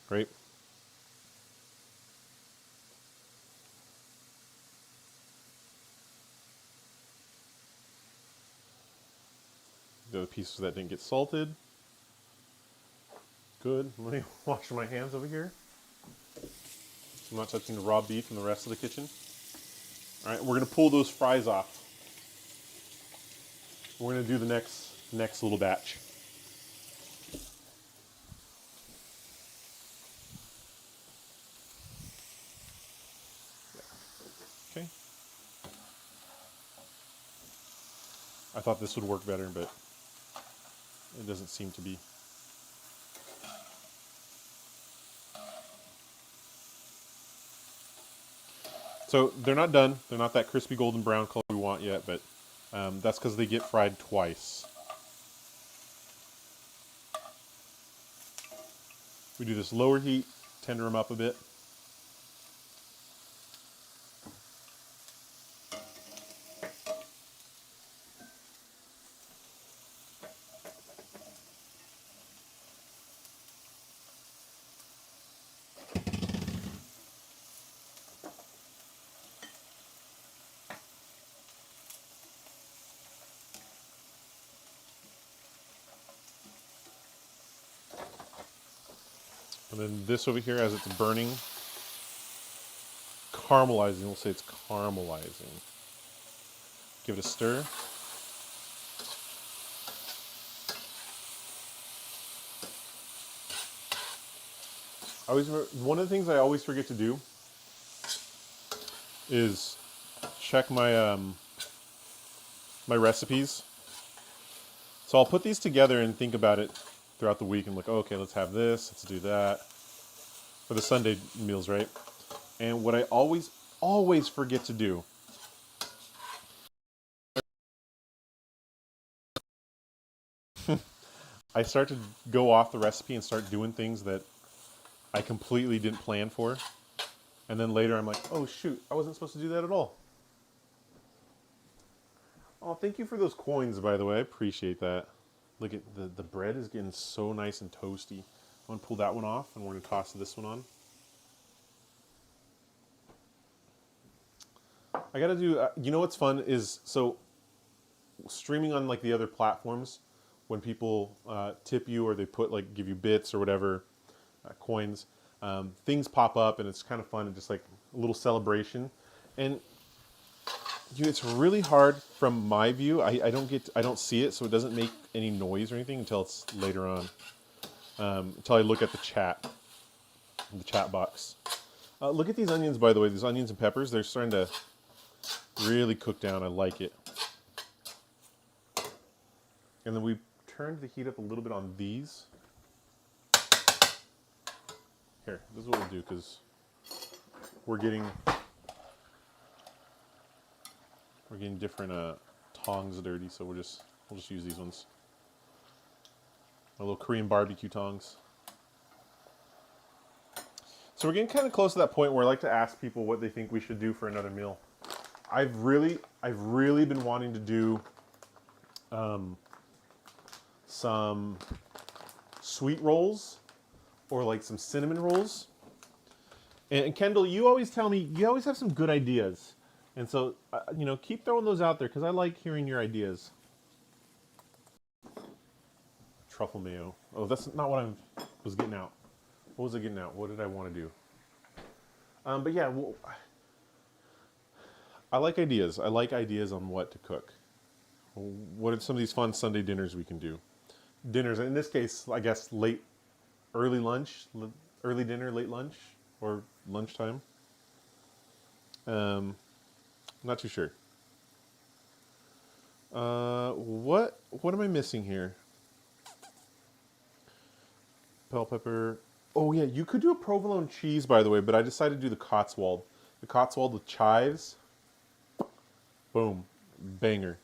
Great. The other pieces that didn't get salted. Good. Let me wash my hands over here. I'm not touching the raw beef in the rest of the kitchen. All right, we're gonna pull those fries off. We're gonna do the next little batch. Okay. I thought this would work better, but it doesn't seem to be. So they're not done. They're not that crispy golden brown color we want yet, but that's because they get fried twice. We do this lower heat, tender them up a bit. And then this over here, as it's burning, caramelizing, we'll say it's caramelizing. Give it a stir. One of the things I always forget to do is check my my recipes. So I'll put these together and think about it throughout the week and like, oh, okay, let's have this, let's do that. For the Sunday meals, right? And what I always forget to do I start to go off the recipe and start doing things that I completely didn't plan for. And then later I'm like, oh shoot, I wasn't supposed to do that at all. Oh, thank you for those coins, by the way. I appreciate that. Look at the bread is getting so nice and toasty. I'm gonna pull that one off and we're gonna toss this one on. I gotta do, you know what's fun is, so streaming on like the other platforms, when people tip you or they put like, give you bits or whatever, coins, things pop up and it's kind of fun and just like a little celebration. And it's really hard from my view. I don't see it, so it doesn't make any noise or anything until it's later on. Until I look at the chat box. Look at these onions, by the way. These onions and peppers, they're starting to really cook down. I like it. And then we turned the heat up a little bit on these. Here, this is what we'll do because we're getting different tongs dirty, so we'll just use these ones. My little Korean barbecue tongs. So we're getting kind of close to that point where I like to ask people what they think we should do for another meal. I've really been wanting to do some sweet rolls or like some cinnamon rolls. And Kendall, you always tell me you always have some good ideas. And so, you know, keep throwing those out there because I like hearing your ideas. truffle mayo. Oh, that's not what I was getting out. What was I getting out? What did I want to do? But yeah, well, I like ideas. I like ideas on what to cook. What are some of these fun Sunday dinners we can do? Dinners, in this case, I guess early lunch, early dinner, late lunch, or lunchtime. Not too sure. What am I missing here? Bell pepper. Oh yeah, you could do a provolone cheese, by the way, but I decided to do the Cotswold. The Cotswold with chives. Boom, banger.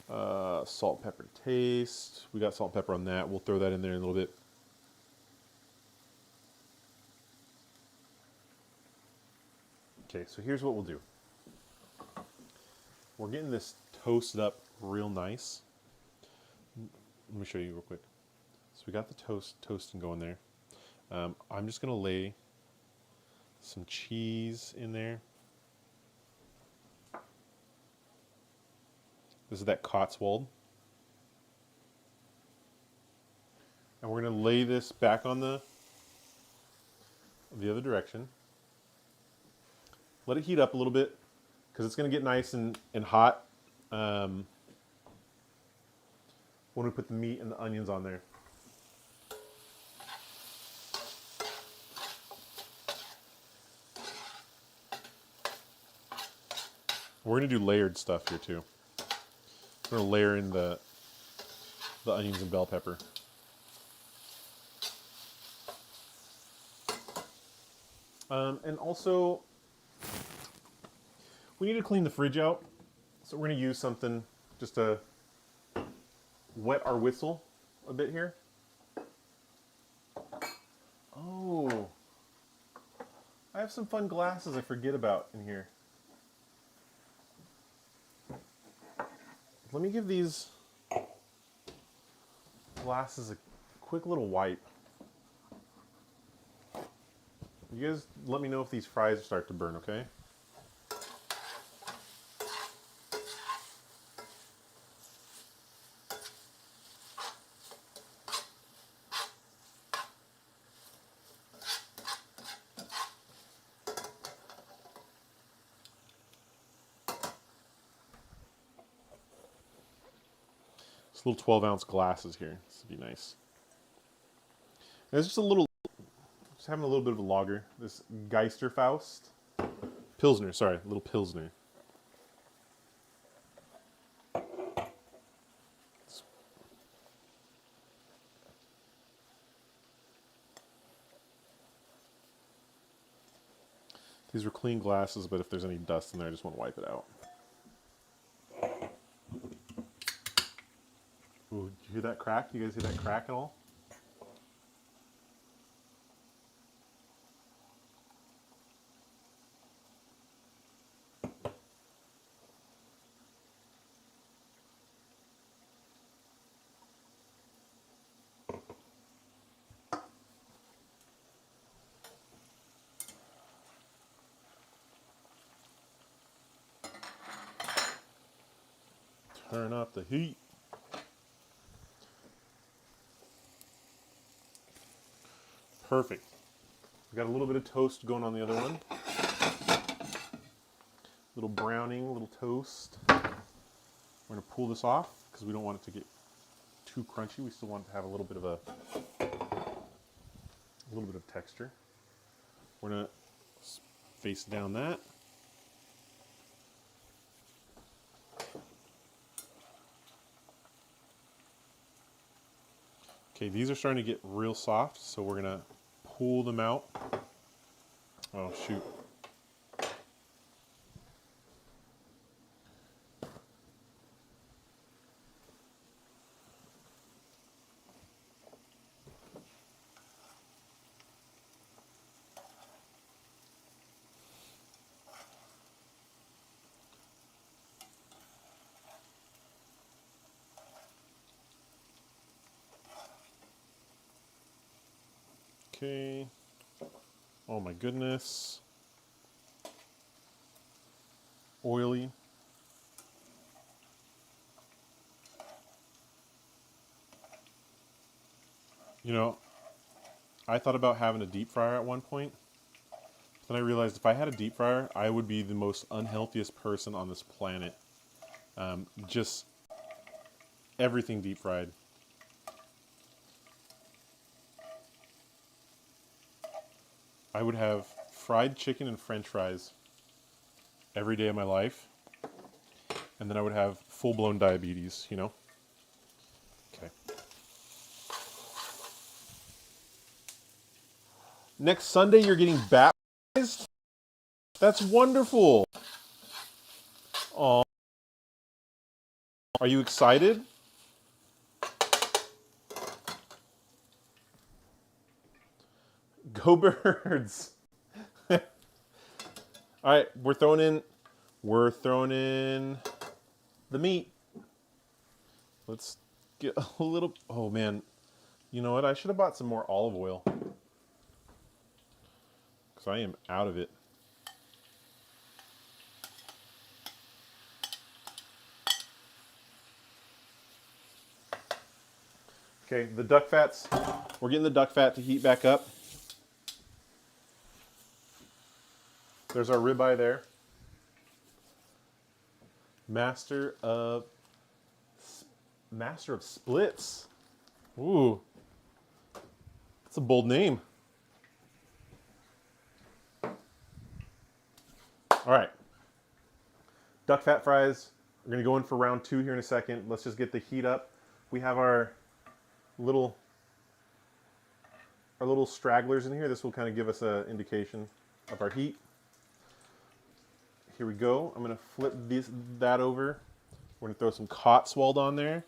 Salt, pepper taste. We got salt and pepper on that. We'll throw that in there in a little bit. Okay, so here's what we'll do. We're getting this toasted up real nice. Let me show you real quick. So we got the toasting going there. I'm just gonna lay some cheese in there. This is that Cotswold. And we're gonna lay this back on the other direction. Let it heat up a little bit because it's gonna get nice and hot when we put the meat and the onions on there. We're gonna do layered stuff here too. We're gonna layer in the onions and bell pepper. And also, we need to clean the fridge out. So we're gonna use something just to wet our whistle a bit here. Oh, I have some fun glasses I forget about in here. Let me give these glasses a quick little wipe. You guys let me know if these fries start to burn, okay? It's little 12-ounce glasses here. This would be nice. And it's just having a little bit of a lager. This Geisterfaust. Pilsner, sorry, a little Pilsner. These are clean glasses, but if there's any dust in there, I just want to wipe it out. Ooh, did you hear that crack? You guys hear that crack at all? Turn up the heat. Perfect. We got a little bit of toast going on the other one. Little browning, little toast. We're going to pull this off because we don't want it to get too crunchy. We still want it to have a little bit of texture. We're going to face down that. Okay, these are starting to get real soft, so we're gonna pull them out. Oh shoot. Okay. Oh my goodness. Oily. You know, I thought about having a deep fryer at one point. Then I realized if I had a deep fryer, I would be the most unhealthiest person on this planet. Just everything deep fried. I would have fried chicken and French fries every day of my life, and then I would have full-blown diabetes, you know? Okay. Next Sunday, you're getting baptized? That's wonderful. Aw. Are you excited? Go Birds. All right, we're throwing in the meat. Let's get a little, oh man. You know what? I should have bought some more olive oil. Because I am out of it. Okay, the duck fats. We're getting the duck fat to heat back up. There's our ribeye there. Master of Splits. Ooh. That's a bold name. All right. Duck fat fries. We're going to go in for round 2 here in a second. Let's just get the heat up. We have our little stragglers in here. This will kind of give us an indication of our heat. Here we go. I'm going to flip that over. We're going to throw some Cotswold on there.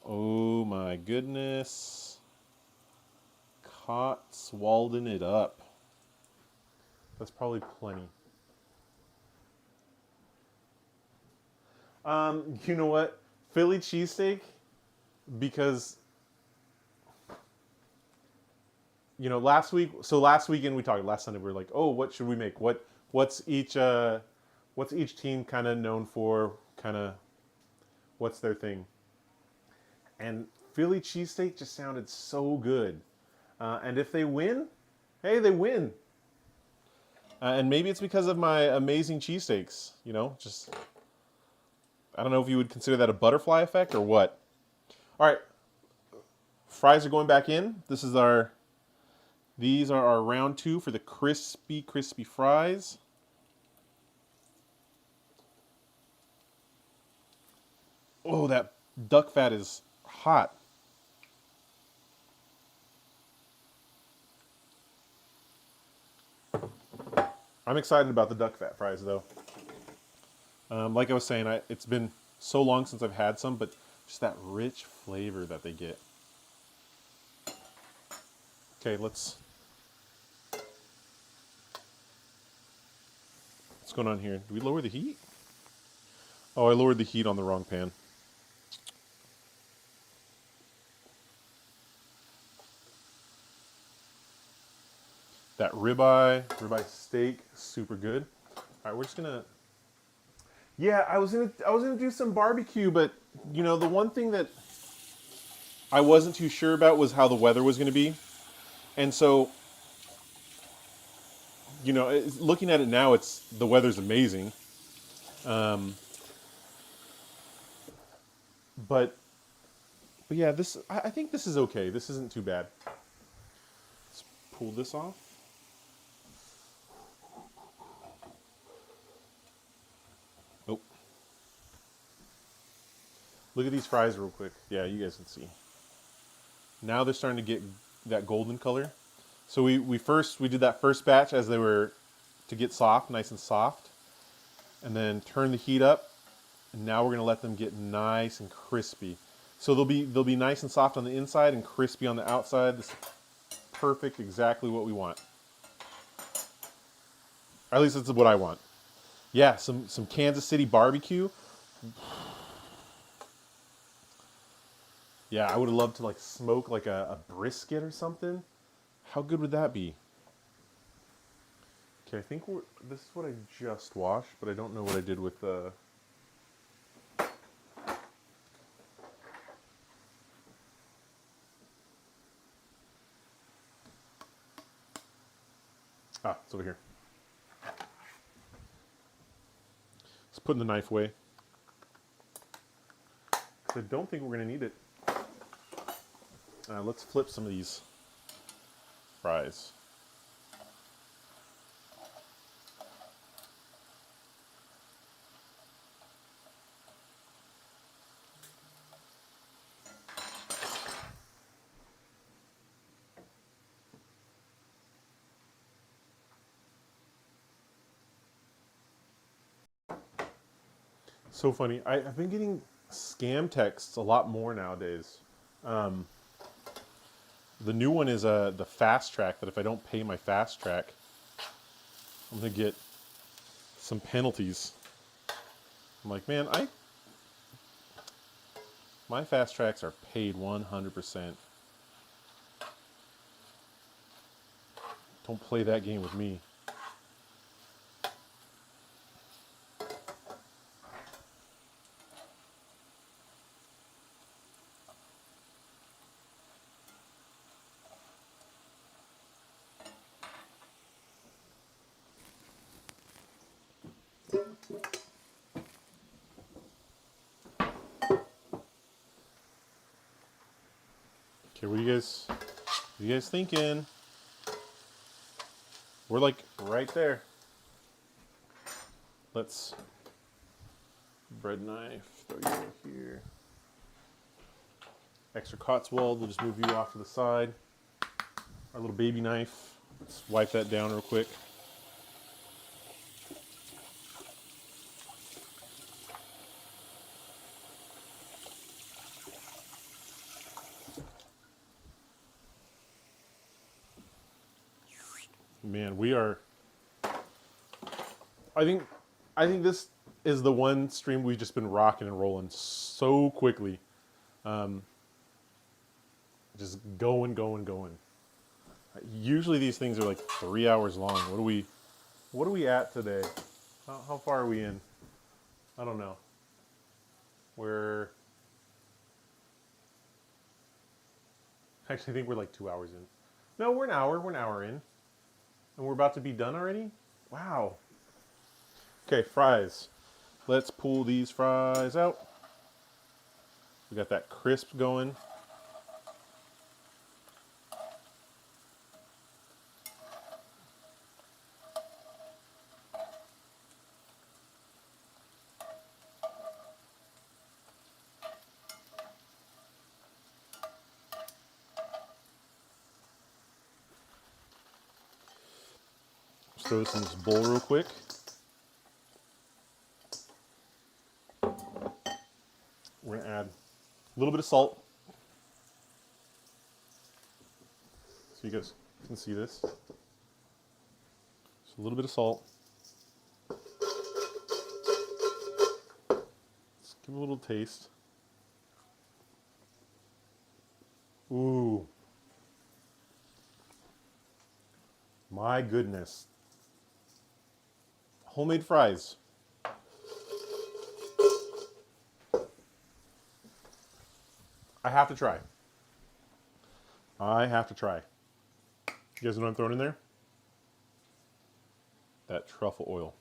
Oh my goodness. Cotswolding it up. That's probably plenty. You know what? Philly cheesesteak, because you know, last weekend we talked, last Sunday we were like, oh, what should we make? What's each team kind of known for, kind of what's their thing? And Philly cheesesteak just sounded so good. And if they win, hey, they win. And maybe it's because of my amazing cheesesteaks, you know, just, I don't know if you would consider that a butterfly effect or what. All right, fries are going back in. These are our round 2 for the crispy fries. Oh, that duck fat is hot. I'm excited about the duck fat fries, though. Like I was saying, it's been so long since I've had some, but just that rich flavor that they get. Okay, what's going on here? Do we lower the heat? Oh, I lowered the heat on the wrong pan. That ribeye steak, super good. All right, we're just gonna. Yeah, I was gonna do some barbecue, but you know, the one thing that I wasn't too sure about was how the weather was gonna be, and so, you know, looking at it now, the weather's amazing. But yeah, I think this is okay. This isn't too bad. Let's pull this off. Oh. Look at these fries real quick. Yeah, you guys can see. Now they're starting to get that golden color. So we did that first batch as they were to get soft, nice and soft. And then turn the heat up. And now we're going to let them get nice and crispy. So they'll be nice and soft on the inside and crispy on the outside. This is perfect, exactly what we want. Or at least that's what I want. Yeah, some Kansas City barbecue. Yeah, I would have loved to like smoke like a brisket or something. How good would that be? Okay, I think this is what I just washed, but I don't know what I did with the. It's over here. Let's put the knife away. I don't think we're going to need it. Let's flip some of these fries. So funny. I've been getting scam texts a lot more nowadays. The new one is the fast track, that if I don't pay my fast track, I'm going to get some penalties. I'm like, man, my fast tracks are paid 100%. Don't play that game with me. Okay, what are you guys thinking? We're like right there. Let's bread knife, throw you right here. Extra Cotswold, we'll just move you off to the side. Our little baby knife, let's wipe that down real quick. Man, we are. I think this is the one stream we've just been rocking and rolling so quickly. Just going. Usually these things are like 3 hours long. What are we at today? How far are we in? I don't know. Actually, I think we're like 2 hours in. No, we're an hour in. And we're about to be done already? Wow. Okay, fries. Let's pull these fries out. We got that crisp going. Let's throw this in this bowl real quick. We're gonna add a little bit of salt. So you guys can see this. Just a little bit of salt. Let's give it a little taste. Ooh. My goodness. Homemade fries. I have to try. You guys know what I'm throwing in there? That truffle oil.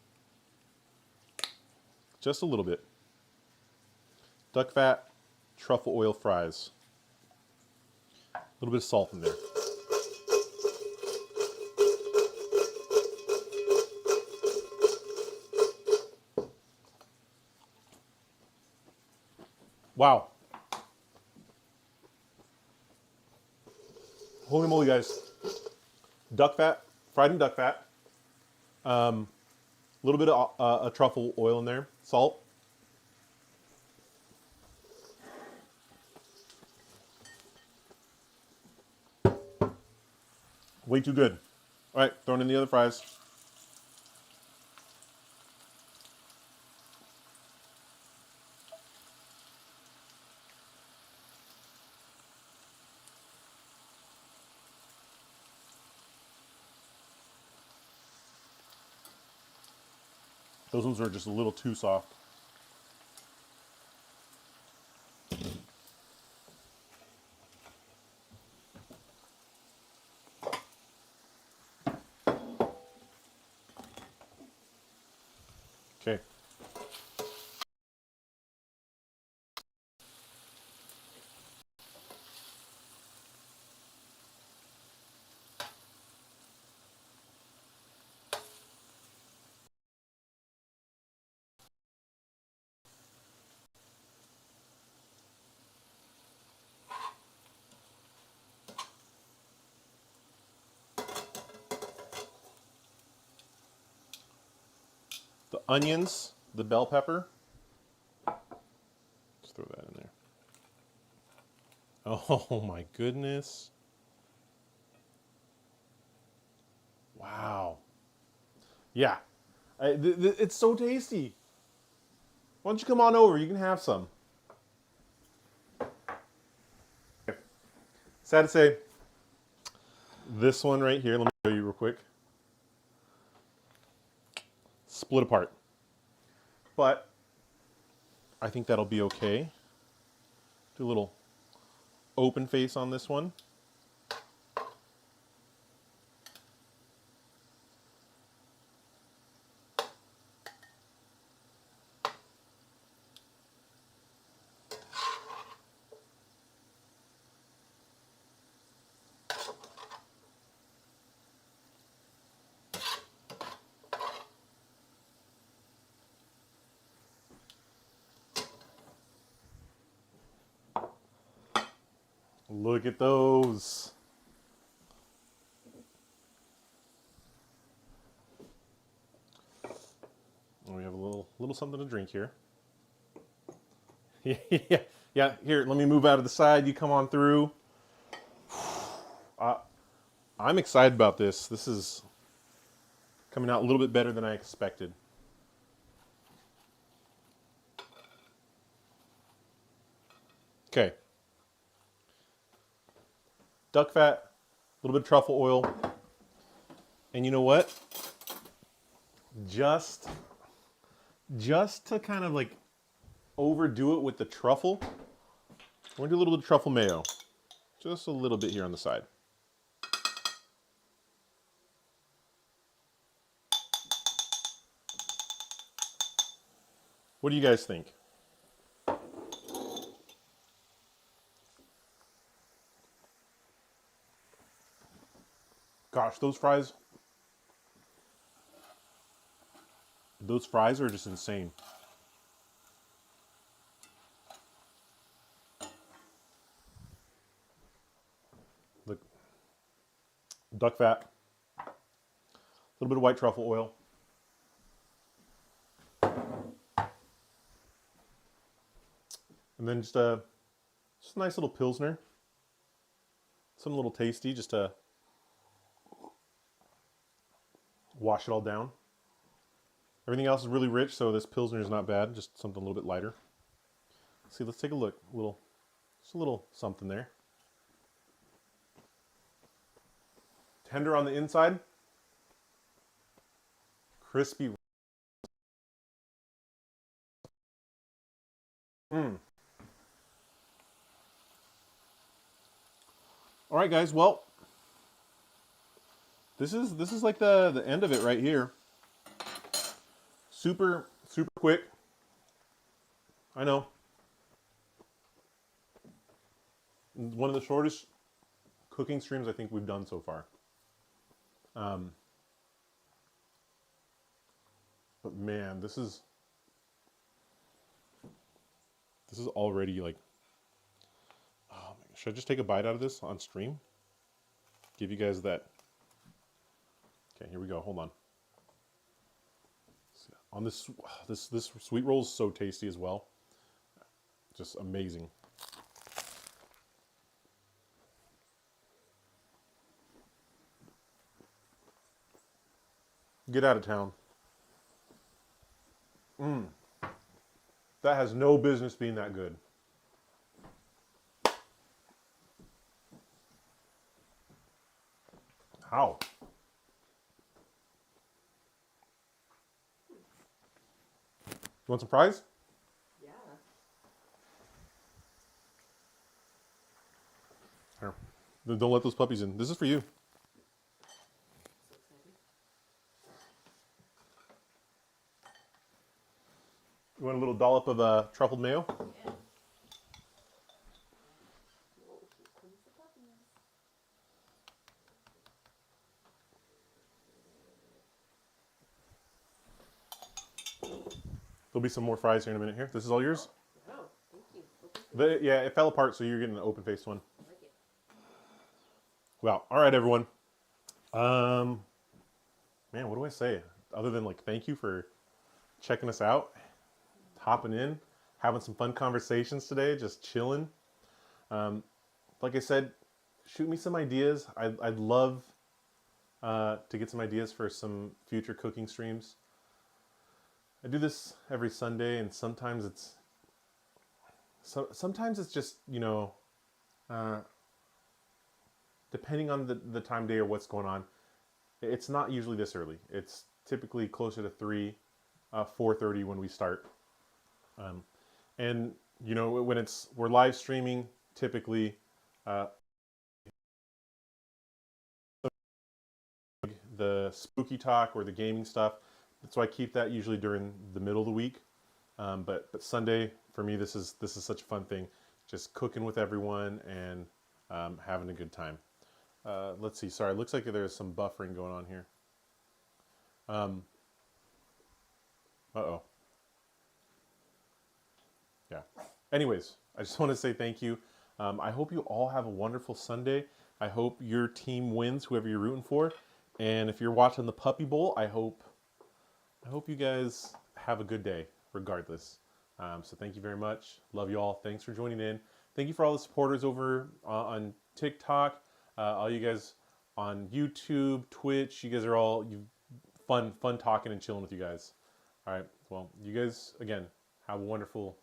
Just a little bit. Duck fat, truffle oil fries. A little bit of salt in there. Wow. Holy moly, guys. Duck fat, fried in duck fat. A little bit of truffle oil in there. Salt. Way too good. All right, throwing in the other fries. Those ones are just a little too soft. Okay. The onions, the bell pepper. Just throw that in there. Oh my goodness. Wow. Yeah. It's so tasty. Why don't you come on over? You can have some. Okay. Sad to say, this one right here, let me show you real quick. Split apart. But I think that'll be okay. Do a little open face on this one. Look at those. We have a little something to drink here. Yeah, yeah. Here, let me move out of the side. You come on through. I'm excited about this. This is coming out a little bit better than I expected. Okay. Duck fat, a little bit of truffle oil. And you know what? Just to kind of like overdo it with the truffle, we're gonna do a little bit of truffle mayo. Just a little bit here on the side. What do you guys think? Gosh, those fries are just insane. Look, duck fat, a little bit of white truffle oil. And then just a nice little Pilsner. Something a little tasty just to wash it all down. Everything else is really rich, so this Pilsner is not bad. Just something a little bit lighter. See, let's take a look. Just a little something there. Tender on the inside. Crispy. All right, guys. Well, this is like the end of it right here. Super quick. I know. One of the shortest cooking streams I think we've done so far. But man, this is already like, oh my gosh, should I just take a bite out of this on stream? Give you guys that. Okay, here we go. Hold on. On this sweet roll is so tasty as well. Just amazing. Get out of town. That has no business being that good. How? You want some fries? Yeah. Here. Don't let those puppies in. This is for you. So excited. You want a little dollop of truffled mayo? Yeah. There'll be some more fries here in a minute here. This is all yours? Oh, thank you. Okay. Yeah, it fell apart, so you're getting an open-faced one. I like it. Well, all right, everyone. Man, what do I say? Other than like, thank you for checking us out, hopping in, having some fun conversations today, just chilling. Like I said, shoot me some ideas. I'd love to get some ideas for some future cooking streams. I do this every Sunday, and sometimes it's just, you know, depending on the time of day or what's going on. It's not usually this early. It's typically closer to 3, 4:30 when we start. And you know, when we're live streaming, typically the spooky talk or the gaming stuff. So I keep that usually during the middle of the week. But Sunday for me, this is such a fun thing, just cooking with everyone and having a good time. Let's see. Sorry, it looks like there's some buffering going on here. Uh-oh. Yeah. Anyways, I just want to say thank you. I hope you all have a wonderful Sunday. I hope your team wins, whoever you're rooting for. And if you're watching the Puppy Bowl, I hope you guys have a good day, regardless. So thank you very much. Love you all. Thanks for joining in. Thank you for all the supporters over on TikTok. All you guys on YouTube, Twitch. You guys are all fun talking and chilling with you guys. All right. Well, you guys again have a wonderful